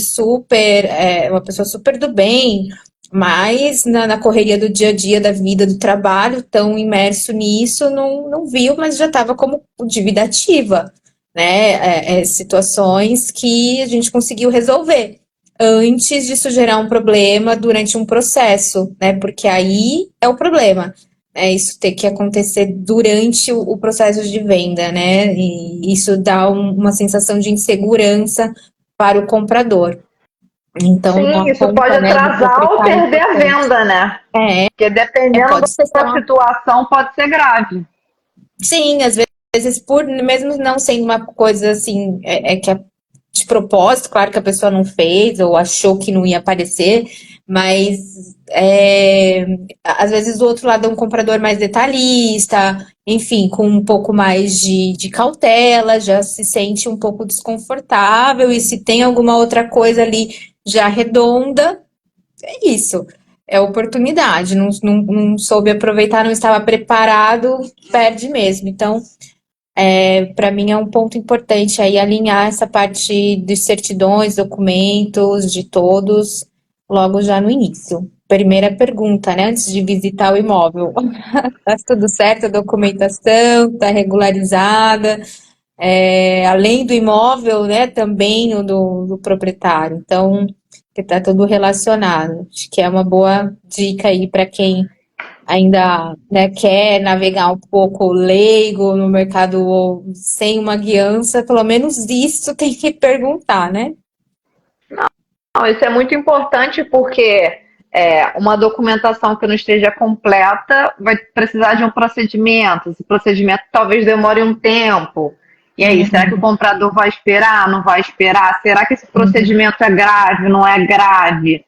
uma pessoa super do bem, mas na correria do dia a dia, da vida, do trabalho, tão imerso nisso, não viu, mas já estava como dívida ativa, né? Situações que a gente conseguiu resolver antes disso gerar um problema durante um processo, né? Porque aí é o problema, né? Isso tem que acontecer durante o processo de venda, né? E isso dá uma sensação de insegurança para o comprador. Então, sim, isso pode atrasar ou perder a venda, né? Porque dependendo da situação, pode ser grave. Sim, às vezes, mesmo não sendo uma coisa assim, que é de propósito, claro que a pessoa não fez ou achou que não ia aparecer, mas às vezes do outro lado é um comprador mais detalhista, enfim, com um pouco mais de cautela, já se sente um pouco desconfortável, e se tem alguma outra coisa ali já redonda, é isso. É oportunidade, não soube aproveitar, não estava preparado, perde mesmo. Então, para mim é um ponto importante aí alinhar essa parte de certidões, documentos, de todos, logo já no início. Primeira pergunta, né? Antes de visitar o imóvel. Tá tudo certo, a documentação, tá regularizada, além do imóvel, né? Também o do proprietário. Então, que tá tudo relacionado. Acho que é uma boa dica aí para quem ainda, né, quer navegar um pouco leigo no mercado ou sem uma guiança, pelo menos isso tem que perguntar, né? Não, isso é muito importante porque uma documentação que não esteja completa vai precisar de um procedimento. Esse procedimento talvez demore um tempo. E aí, será que o comprador vai esperar? Não vai esperar? Será que esse procedimento é grave? Não é grave?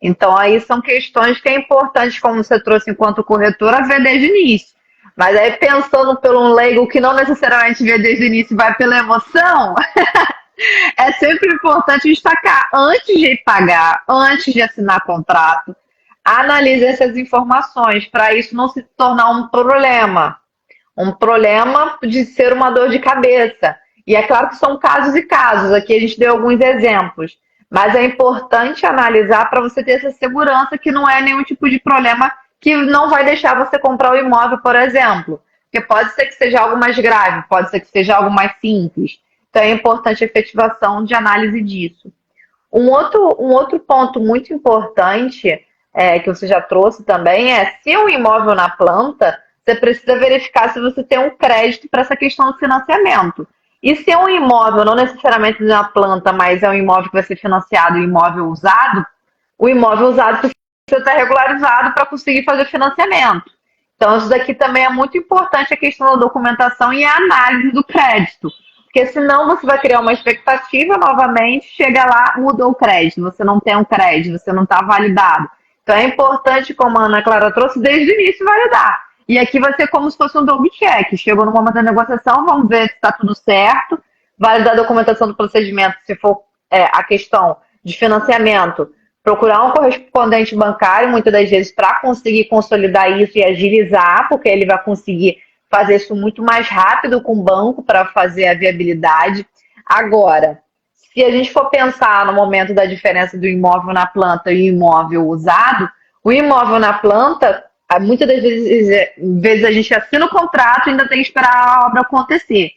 Então, aí são questões que é importante, como você trouxe enquanto corretora, ver desde o início. Mas aí, pensando pelo um leigo que não necessariamente vê desde o início e vai pela emoção, é sempre importante destacar antes de pagar, antes de assinar contrato, analise essas informações para isso não se tornar um problema de ser uma dor de cabeça. E é claro que são casos e casos, aqui a gente deu alguns exemplos, mas é importante analisar para você ter essa segurança que não é nenhum tipo de problema que não vai deixar você comprar o imóvel, por exemplo. Porque pode ser que seja algo mais grave, pode ser que seja algo mais simples. Então é importante a efetivação de análise disso. Um outro ponto muito importante que você já trouxe também se o imóvel na planta, você precisa verificar se você tem um crédito para essa questão do financiamento. E se é um imóvel, não necessariamente na planta, mas é um imóvel que vai ser financiado, um imóvel usado, o imóvel usado precisa estar regularizado para conseguir fazer financiamento. Então, isso daqui também é muito importante, a questão da documentação e a análise do crédito. Porque senão você vai criar uma expectativa novamente, chega lá, mudou o crédito, você não tem um crédito, você não está validado. Então é importante, como a Ana Clara trouxe, desde o início validar. E aqui vai ser como se fosse um double check. Chegou no momento da negociação, vamos ver se está tudo certo, validar a documentação do procedimento, se for a questão de financiamento, procurar um correspondente bancário, muitas das vezes, para conseguir consolidar isso e agilizar, porque ele vai conseguir fazer isso muito mais rápido com o banco para fazer a viabilidade. Agora, se a gente for pensar no momento da diferença do imóvel na planta e imóvel usado, o imóvel na planta, muitas das vezes a gente assina o contrato e ainda tem que esperar a obra acontecer.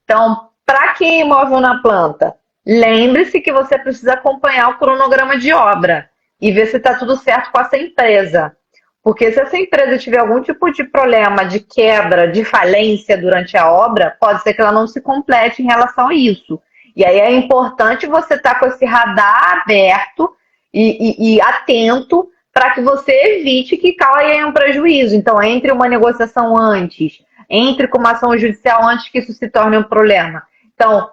Então, para quem é imóvel na planta, lembre-se que você precisa acompanhar o cronograma de obra e ver se está tudo certo com essa empresa. Porque se essa empresa tiver algum tipo de problema de quebra, de falência durante a obra, pode ser que ela não se complete em relação a isso. E aí é importante você estar com esse radar aberto e atento para que você evite que caia um prejuízo. Então, entre uma negociação antes, entre com uma ação judicial antes que isso se torne um problema. Então,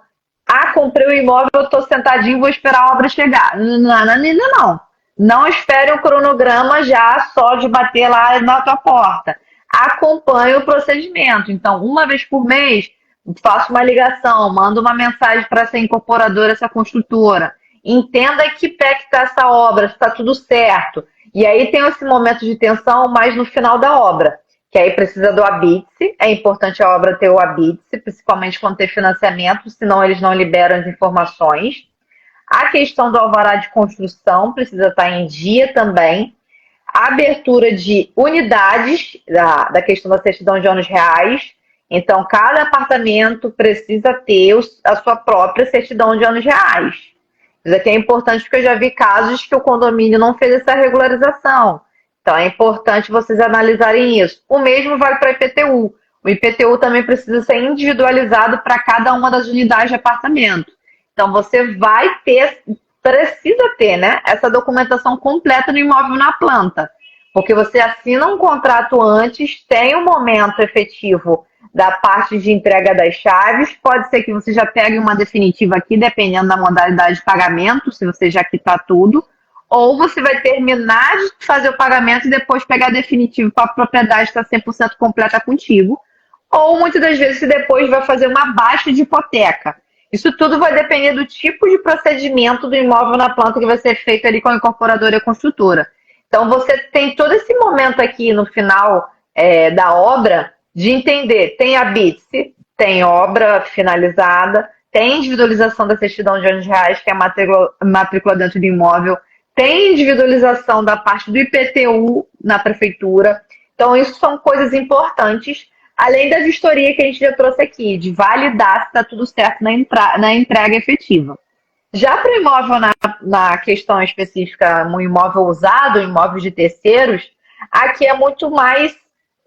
comprei o imóvel, eu estou sentadinho, vou esperar a obra chegar. Não. Não espere um cronograma já só de bater lá na tua porta. Acompanhe o procedimento. Então, uma vez por mês, faço uma ligação, mando uma mensagem para essa incorporadora, essa construtora. Entenda que pé que está essa obra, se está tudo certo. E aí tem esse momento de tensão mais no final da obra, que aí precisa do habite. É importante a obra ter o habite, principalmente quando tem financiamento, senão eles não liberam as informações. A questão do alvará de construção precisa estar em dia também. A abertura de unidades, da questão da certidão de ônus reais. Então, cada apartamento precisa ter a sua própria certidão de ônus reais. Isso aqui é importante porque eu já vi casos que o condomínio não fez essa regularização. Então, é importante vocês analisarem isso. O mesmo vale para IPTU. O IPTU também precisa ser individualizado para cada uma das unidades de apartamento. Então, você precisa ter, né, essa documentação completa do imóvel na planta. Porque você assina um contrato antes, tem um momento efetivo da parte de entrega das chaves. Pode ser que você já pegue uma definitiva aqui, dependendo da modalidade de pagamento, se você já quitar tudo. Ou você vai terminar de fazer o pagamento e depois pegar definitivo para a propriedade estar 100% completa contigo. Ou, muitas das vezes, você depois vai fazer uma baixa de hipoteca. Isso tudo vai depender do tipo de procedimento do imóvel na planta que vai ser feito ali com a incorporadora e a construtora. Então, você tem todo esse momento aqui no final da obra de entender, tem habite, tem obra finalizada, tem individualização da certidão de ônus reais, que é a matrícula dentro do imóvel, tem individualização da parte do IPTU na prefeitura. Então, isso são coisas importantes, além da vistoria que a gente já trouxe aqui, de validar se está tudo certo na entrega efetiva. Já para o imóvel, na questão específica, um imóvel usado, um imóvel de terceiros, aqui é muito mais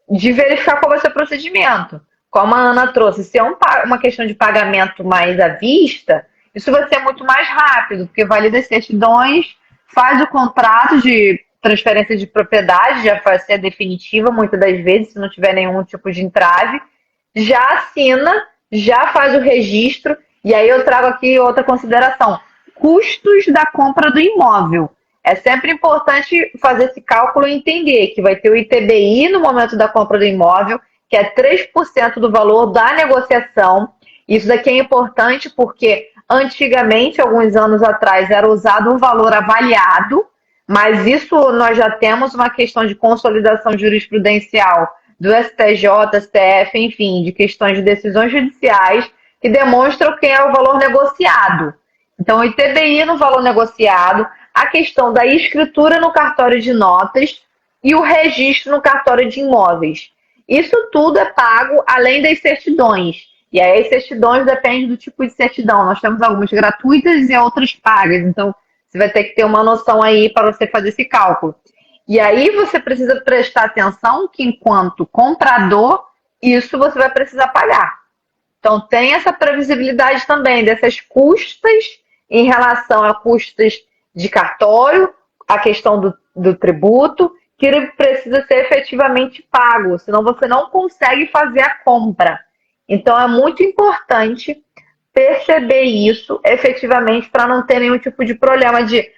de verificar qual vai ser o procedimento. Como a Ana trouxe, se é uma questão de pagamento mais à vista, isso vai ser muito mais rápido, porque valida as certidões, faz o contrato de transferência de propriedade, já vai ser definitiva, muitas das vezes, se não tiver nenhum tipo de entrave, já assina, já faz o registro, e aí eu trago aqui outra consideração, custos da compra do imóvel. É sempre importante fazer esse cálculo e entender que vai ter o ITBI no momento da compra do imóvel, que é 3% do valor da negociação. Isso daqui é importante porque antigamente, alguns anos atrás, era usado um valor avaliado, mas isso nós já temos uma questão de consolidação jurisprudencial do STJ, STF, enfim, de questões de decisões judiciais que demonstram quem é o valor negociado. Então, o ITBI no valor negociado, a questão da escritura no cartório de notas e o registro no cartório de imóveis. Isso tudo é pago além das certidões. E aí as certidões dependem do tipo de certidão. Nós temos algumas gratuitas e outras pagas. Então, você vai ter que ter uma noção aí para você fazer esse cálculo. E aí você precisa prestar atenção que enquanto comprador, isso você vai precisar pagar. Então, tem essa previsibilidade também dessas custas em relação a custas de cartório, a questão do tributo, que ele precisa ser efetivamente pago, senão você não consegue fazer a compra. Então, é muito importante perceber isso efetivamente para não ter nenhum tipo de problema de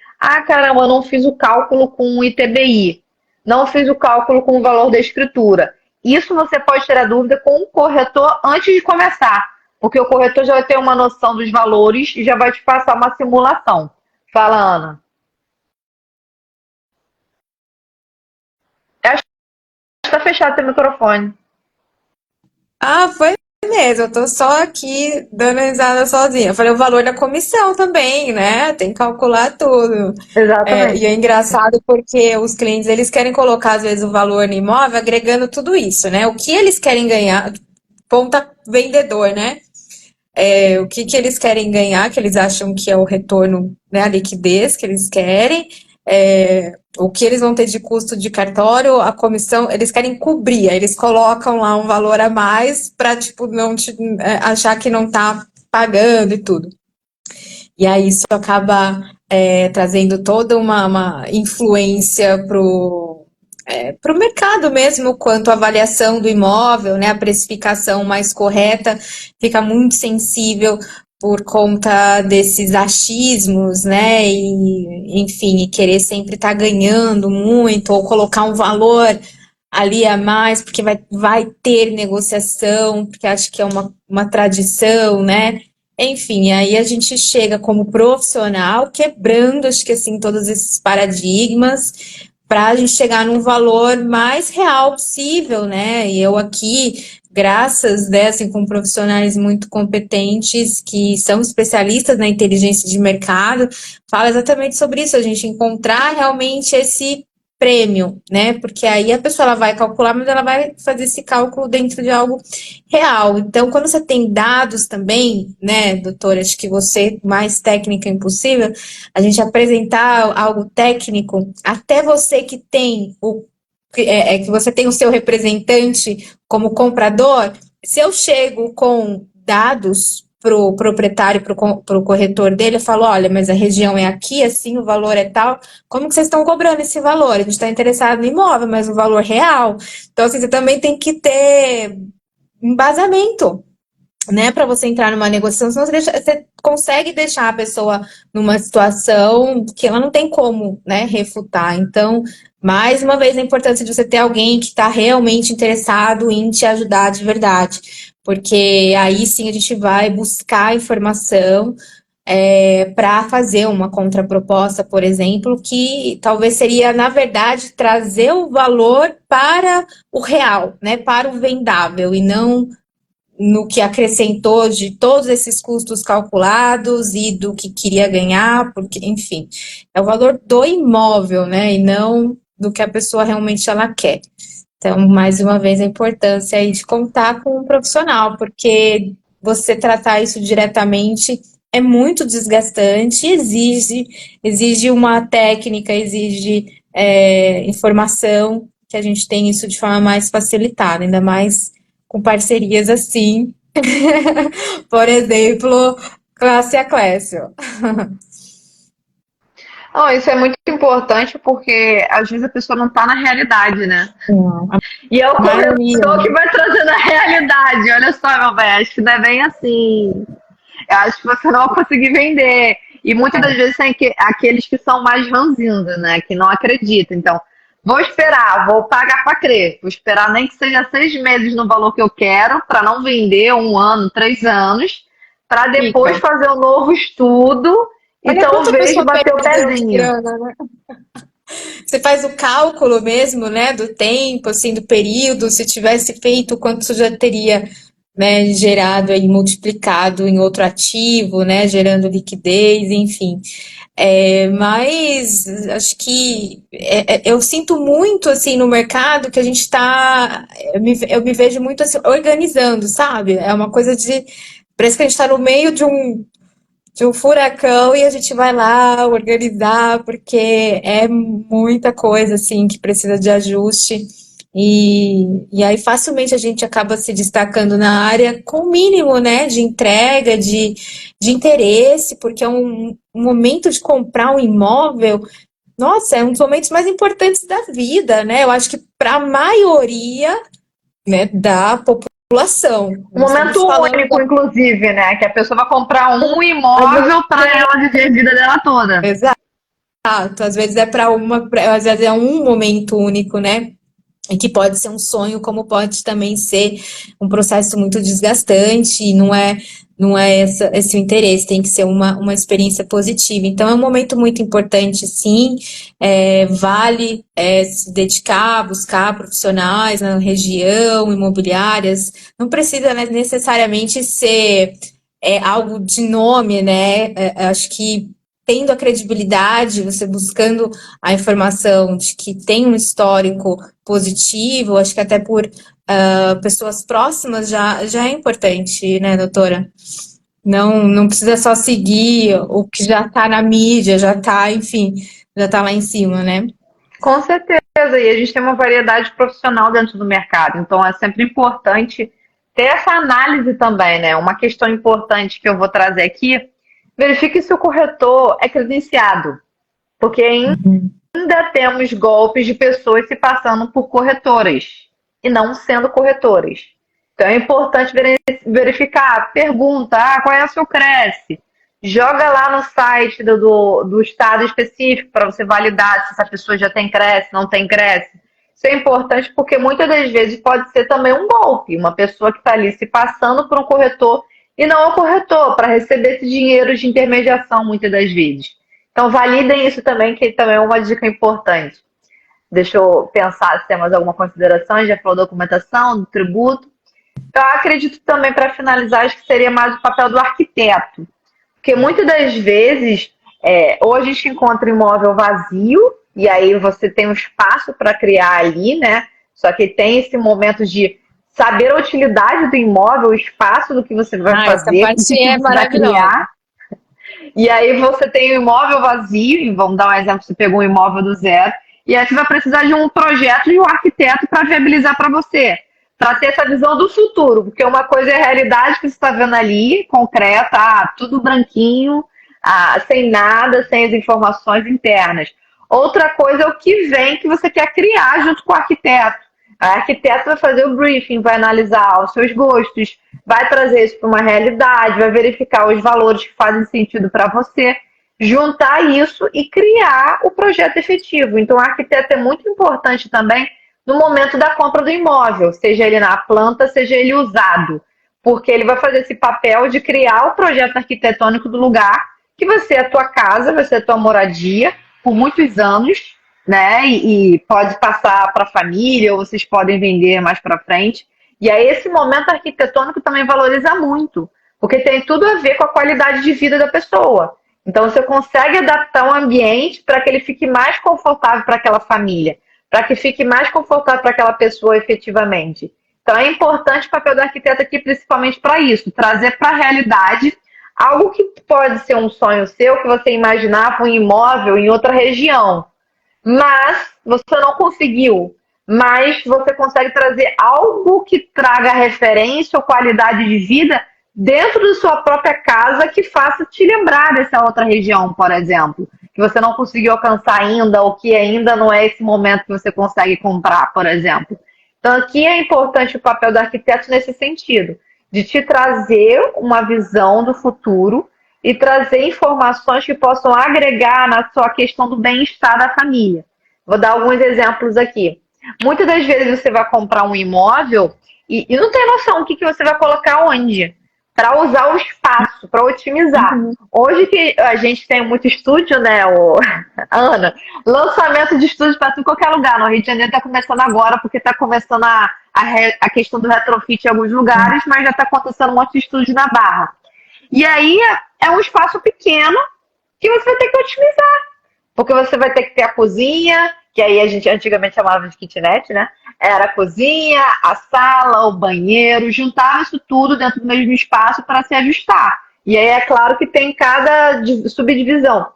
caramba, eu não fiz o cálculo com o ITBI, não fiz o cálculo com o valor da escritura. Isso você pode ter a dúvida com o corretor antes de começar, porque o corretor já vai ter uma noção dos valores e já vai te passar uma simulação. Fala, Ana. Acho que está fechado teu microfone. Ah, foi mesmo, eu tô só aqui dando risada sozinha. Eu falei o valor da comissão também, né? Tem que calcular tudo. E Exatamente. é engraçado porque os clientes, eles querem colocar, às vezes, o valor no imóvel agregando tudo isso, né? O que eles querem ganhar, ponta vendedor, né? O que que eles querem ganhar, que eles acham que é o retorno, né, a liquidez que eles querem, o que eles vão ter de custo de cartório, a comissão, eles querem cobrir, aí eles colocam lá um valor a mais para, tipo, não achar que não está pagando e tudo. E aí isso acaba trazendo toda uma influência para o mercado mesmo, quanto à avaliação do imóvel, né, a precificação mais correta, fica muito sensível por conta desses achismos, né, e enfim, e querer sempre estar ganhando muito, ou colocar um valor ali a mais, porque vai ter negociação, porque acho que é uma tradição, né, enfim, aí a gente chega como profissional quebrando, acho que assim, todos esses paradigmas, para a gente chegar num valor mais real possível, né? E eu aqui, graças, né, assim, com profissionais muito competentes, que são especialistas na inteligência de mercado, fala exatamente sobre isso, a gente encontrar realmente esse prêmio, né? Porque aí a pessoa ela vai calcular, mas ela vai fazer esse cálculo dentro de algo real. Então, quando você tem dados também, né, doutora, acho que você, mais técnica impossível, a gente apresentar algo técnico, até você que tem que você tem o seu representante como comprador, se eu chego com dados para o proprietário, para o corretor dele, eu falo, olha, mas a região é aqui, assim, o valor é tal, como que vocês estão cobrando esse valor? A gente está interessado no imóvel, mas o valor real. Então, assim, você também tem que ter embasamento, né, para você entrar numa negociação, senão você consegue deixar a pessoa numa situação que ela não tem como, né, refutar. Então, mais uma vez, a importância de você ter alguém que está realmente interessado em te ajudar de verdade, porque aí sim a gente vai buscar informação para fazer uma contraproposta, por exemplo, que talvez seria, na verdade, trazer o valor para o real, né, para o vendável, e não no que acrescentou de todos esses custos calculados e do que queria ganhar, porque, enfim, é o valor do imóvel, né, e não do que a pessoa realmente ela quer. Então, mais uma vez, a importância aí de contar com um profissional, porque você tratar isso diretamente é muito desgastante, exige uma técnica, exige informação, que a gente tem isso de forma mais facilitada, ainda mais com parcerias assim, por exemplo, Classe a Clécio. Não, isso é muito importante porque às vezes a pessoa não está na realidade, né? Não, a E é o maioria, corretor que vai trazendo a realidade. Olha só, meu bem, acho que não é bem assim. Eu acho que você não vai conseguir vender. E muitas das vezes tem aqueles que são mais ranzinza, né? Que não acreditam. Então, vou esperar, vou pagar para crer. Vou esperar nem que seja 6 meses no valor que eu quero, para não vender 1 ano, 3 anos, para depois fica. fazer um novo estudo e Olha quanto a talvez pessoa bater o perdeu de pezinho. grana, né? Você faz o cálculo mesmo, né, do tempo, assim, do período, se tivesse feito, quanto isso já teria, né, gerado aí, multiplicado em outro ativo, né, gerando liquidez, enfim. Mas acho que eu sinto muito, assim, no mercado que a gente está, eu me vejo muito, assim, organizando, sabe? É uma coisa de, parece que a gente está no meio de um furacão e a gente vai lá organizar, porque é muita coisa assim que precisa de ajuste. E aí facilmente a gente acaba se destacando na área com o mínimo, né, de entrega, de interesse, porque é um momento de comprar um imóvel, nossa, é um dos momentos mais importantes da vida, né? Eu acho que para a maioria, né, da população população. Um momento único, inclusive, né? Que a pessoa vai comprar um imóvel para ela viver a vida dela toda. Exato. Às vezes às vezes é um momento único, né? E que pode ser um sonho, como pode também ser um processo muito desgastante, e não é esse o interesse, tem que ser uma experiência positiva. Então, é um momento muito importante, sim, vale se dedicar, buscar profissionais na região, imobiliárias, não precisa, né, necessariamente ser algo de nome, né? Acho que tendo a credibilidade, você buscando a informação de que tem um histórico positivo, acho que até por pessoas próximas já é importante, né, doutora? Não precisa só seguir o que já está na mídia, enfim, já está lá em cima, né? Com certeza, e a gente tem uma variedade profissional dentro do mercado, então é sempre importante ter essa análise também, né? Uma questão importante que eu vou trazer aqui, verifique se o corretor é credenciado, porque ainda temos golpes de pessoas se passando por corretoras e não sendo corretoras. Então é importante verificar, pergunta, qual é o seu CRECE? Joga lá no site do estado específico para você validar se essa pessoa já tem CRECE, não tem CRECE. Isso é importante porque muitas das vezes pode ser também um golpe, uma pessoa que está ali se passando por um corretor e não é o corretor, para receber esse dinheiro de intermediação muitas das vezes. Então validem isso também, que também é uma dica importante. Deixa eu pensar se tem mais alguma consideração, já falou da documentação, do tributo. Eu acredito também, para finalizar, acho que seria mais o papel do arquiteto. Porque muitas das vezes, ou a gente encontra imóvel vazio, e aí você tem um espaço para criar ali, né? Só que tem esse momento de saber a utilidade do imóvel, o espaço do que você vai fazer, essa parte é maravilhosa. E aí você tem um imóvel vazio, e vamos dar um exemplo, você pegou um imóvel do zero, e aí você vai precisar de um projeto de um arquiteto para viabilizar para você, para ter essa visão do futuro, porque uma coisa é a realidade que você está vendo ali, concreta, tudo branquinho, sem nada, sem as informações internas. Outra coisa é o que vem que você quer criar junto com o arquiteto. O arquiteto vai fazer o briefing, vai analisar os seus gostos, vai trazer isso para uma realidade, vai verificar os valores que fazem sentido para você, juntar isso e criar o projeto efetivo. Então, o arquiteto é muito importante também no momento da compra do imóvel, seja ele na planta, seja ele usado, porque ele vai fazer esse papel de criar o projeto arquitetônico do lugar, que vai ser a tua casa, vai ser a tua moradia, por muitos anos, né? E pode passar para a família, ou vocês podem vender mais para frente. E aí esse momento arquitetônico também valoriza muito, porque tem tudo a ver com a qualidade de vida da pessoa. Então você consegue adaptar um ambiente para que ele fique mais confortável para aquela família, para que fique mais confortável para aquela pessoa efetivamente. Então é importante o papel do arquiteto aqui, principalmente para isso, trazer para a realidade algo que pode ser um sonho seu, que você imaginava um imóvel em outra região, mas você não conseguiu. Mas você consegue trazer algo que traga referência ou qualidade de vida dentro da sua própria casa que faça te lembrar dessa outra região, por exemplo, que você não conseguiu alcançar ainda ou que ainda não é esse momento que você consegue comprar, por exemplo. Então aqui é importante o papel do arquiteto nesse sentido, de te trazer uma visão do futuro e trazer informações que possam agregar na sua questão do bem-estar da família. Vou dar alguns exemplos aqui. Muitas das vezes você vai comprar um imóvel e não tem noção o que você vai colocar onde, para usar o espaço, para otimizar. Hoje que a gente tem muito estúdio, né, Ana? Lançamento de estúdio para em qualquer lugar. No Rio de Janeiro está começando agora, porque está começando a questão do retrofit em alguns lugares, mas já está acontecendo um monte de estúdio na Barra. E aí é um espaço pequeno que você vai ter que otimizar. Porque você vai ter que ter a cozinha, que aí a gente antigamente chamava de kitnet, né? Era a cozinha, a sala, o banheiro, juntava isso tudo dentro do mesmo espaço para se ajustar. E aí é claro que tem cada subdivisão.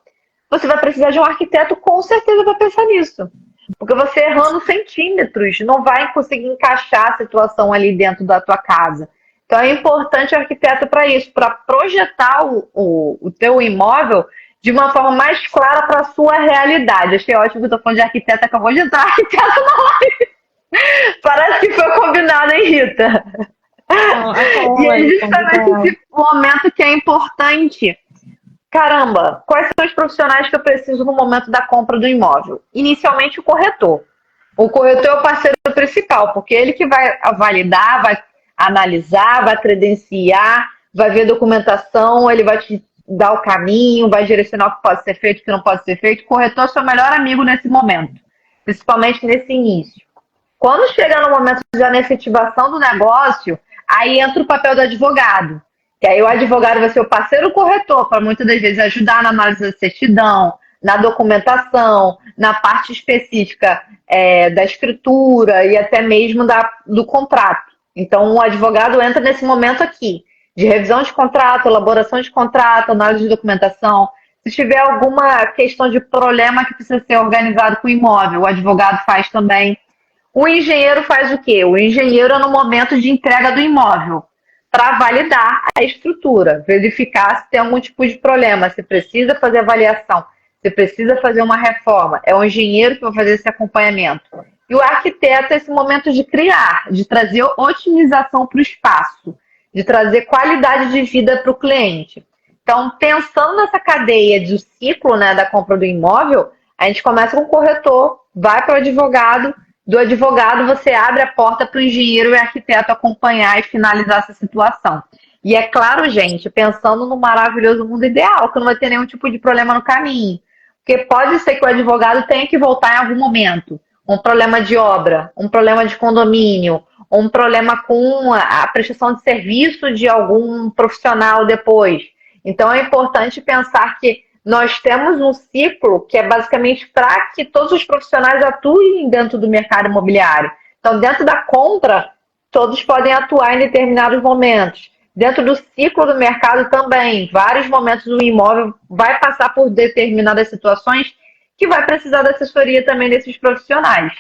Você vai precisar de um arquiteto com certeza para pensar nisso. Porque você errando centímetros não vai conseguir encaixar a situação ali dentro da tua casa. Então é importante o arquiteto para isso, para projetar o teu imóvel de uma forma mais clara para a sua realidade. Achei ótimo que eu tô falando de arquiteto, acabou de entrar arquiteto na live. Parece que foi combinado, hein, Rita? E é justamente esse momento que é importante. Caramba, quais são os profissionais que eu preciso no momento da compra do imóvel? Inicialmente, o corretor. O corretor é o parceiro principal, porque ele que vai validar, vai analisar, vai credenciar, vai ver documentação, ele vai te dar o caminho, vai direcionar o que pode ser feito, o que não pode ser feito. O corretor é seu melhor amigo nesse momento, principalmente nesse início. Quando chega no momento já na efetivação do negócio, aí entra o papel do advogado. Que aí o advogado vai ser o parceiro corretor para muitas das vezes ajudar na análise da certidão, na documentação, na parte específica da escritura e até mesmo do contrato. Então, o advogado entra nesse momento aqui, de revisão de contrato, elaboração de contrato, análise de documentação. Se tiver alguma questão de problema que precisa ser organizado com o imóvel, o advogado faz também. O engenheiro faz o quê? O engenheiro é no momento de entrega do imóvel, para validar a estrutura, verificar se tem algum tipo de problema, se precisa fazer avaliação, se precisa fazer uma reforma. É o engenheiro que vai fazer esse acompanhamento. E o arquiteto é esse momento de criar, de trazer otimização para o espaço, de trazer qualidade de vida para o cliente. Então, pensando nessa cadeia do ciclo, né, da compra do imóvel, a gente começa com o corretor, vai para o advogado, do advogado você abre a porta para o engenheiro e arquiteto acompanhar e finalizar essa situação. E é claro, gente, pensando no maravilhoso mundo ideal, que não vai ter nenhum tipo de problema no caminho. Porque pode ser que o advogado tenha que voltar em algum momento. Um problema de obra, um problema de condomínio, um problema com a prestação de serviço de algum profissional depois. Então é importante pensar que nós temos um ciclo que é basicamente para que todos os profissionais atuem dentro do mercado imobiliário. Então, dentro da compra, todos podem atuar em determinados momentos. Dentro do ciclo do mercado também, vários momentos do imóvel vai passar por determinadas situações que vai precisar da assessoria também desses profissionais.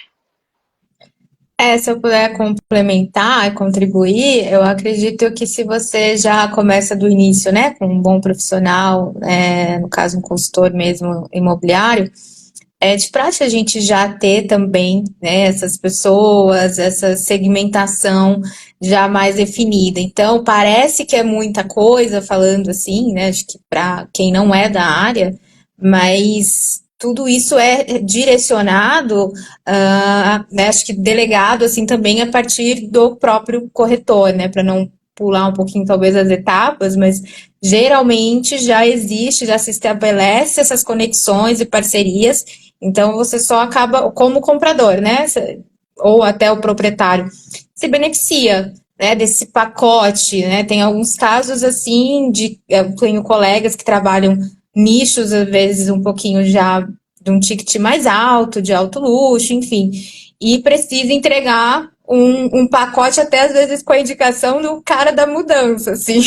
Se eu puder complementar e contribuir, eu acredito que se você já começa do início, né, com um bom profissional, no caso um consultor mesmo imobiliário, é de praxe a gente já ter também, né, essas pessoas, essa segmentação já mais definida. Então, parece que é muita coisa falando assim, né, acho que para quem não é da área, mas tudo isso é direcionado, né, acho que delegado assim também a partir do próprio corretor, né, para não pular um pouquinho talvez as etapas, mas geralmente já existe, já se estabelece essas conexões e parcerias, então você só acaba, como comprador, né, ou até o proprietário, se beneficia, né, desse pacote, né, tem alguns casos assim, eu tenho colegas que trabalham nichos, às vezes, um pouquinho já de um ticket mais alto, de alto luxo, enfim, e precisa entregar um pacote, até às vezes com a indicação do cara da mudança, assim,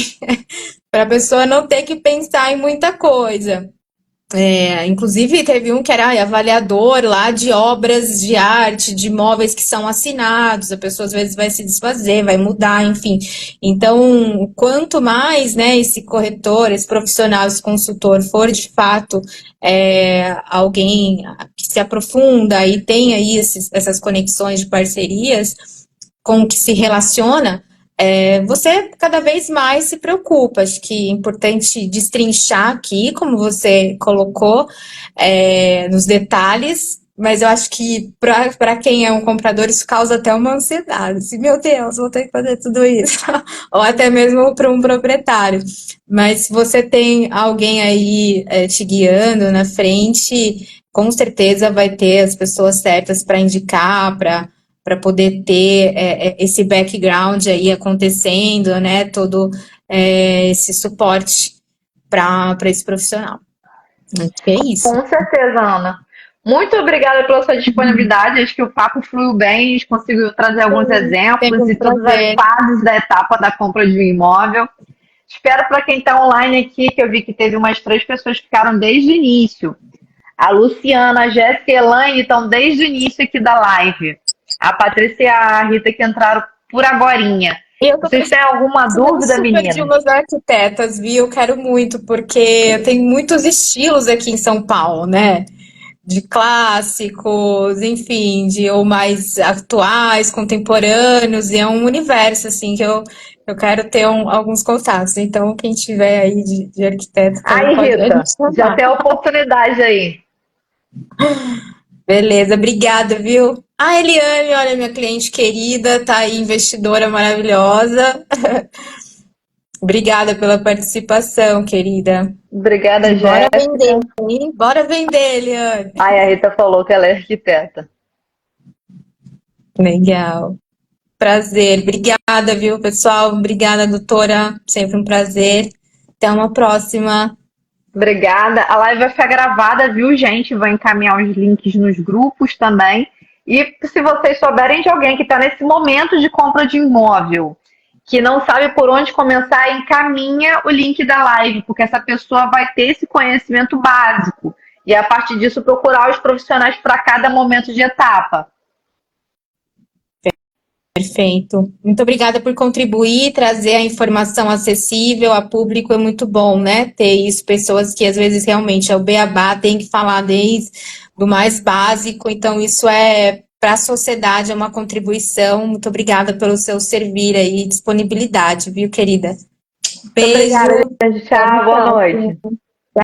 para a pessoa não ter que pensar em muita coisa. Inclusive teve um que era avaliador lá de obras de arte, de imóveis que são assinados, a pessoa às vezes vai se desfazer, vai mudar, enfim. Então, quanto mais, né, esse corretor, esse profissional, esse consultor for de fato alguém que se aprofunda e tem aí essas conexões de parcerias com o que se relaciona, você cada vez mais se preocupa. Acho que é importante destrinchar aqui, como você colocou, nos detalhes, mas eu acho que para quem é um comprador isso causa até uma ansiedade. Assim, meu Deus, vou ter que fazer tudo isso. Ou até mesmo para um proprietário. Mas se você tem alguém aí te guiando na frente, com certeza vai ter as pessoas certas para indicar, para poder ter esse background aí acontecendo, né, todo esse suporte para esse profissional. Acho que é isso. Com certeza, Ana. Muito obrigada pela sua disponibilidade. Acho que o papo fluiu bem, a gente conseguiu trazer alguns exemplos e todas as fases da etapa da compra de um imóvel. Espero para quem está online aqui, que eu vi que teve umas 3 pessoas que ficaram desde o início. A Luciana, a Jéssica e a Elaine estão desde o início aqui da live. A Patrícia e a Rita que entraram por agorinha. Vocês têm alguma dúvida, menina? De umas arquitetas, viu? Eu quero muito, porque tem muitos estilos aqui em São Paulo, né? De clássicos, enfim, ou mais atuais, contemporâneos, e é um universo, assim, que Eu quero ter alguns contatos, então quem tiver aí de arquiteto também Aí, pode a Rita, gente já chamar. tem a oportunidade aí. Beleza, obrigada, viu? A Eliane, olha, minha cliente querida, tá aí, investidora maravilhosa. Obrigada pela participação, querida. Obrigada, E bora vender, Jéssica. hein? Bora vender, Eliane. Ai, a Rita falou que ela é arquiteta. Legal. Prazer. Obrigada, viu, pessoal? Obrigada, doutora. Sempre um prazer. Até uma próxima. Obrigada. A live vai ficar gravada, viu, gente? Vou encaminhar os links nos grupos também. E se vocês souberem de alguém que está nesse momento de compra de imóvel, que não sabe por onde começar, encaminha o link da live, porque essa pessoa vai ter esse conhecimento básico. E a partir disso, procurar os profissionais para cada momento de etapa. Perfeito. Muito obrigada por contribuir, trazer a informação acessível a público, é muito bom, né? Ter isso, pessoas que às vezes realmente é o beabá, tem que falar desde do mais básico, então isso é para a sociedade, é uma contribuição. Muito obrigada pelo seu servir aí, disponibilidade, viu, querida? Muito Beijo, obrigada, gente. até uma Tchau, boa próxima. noite.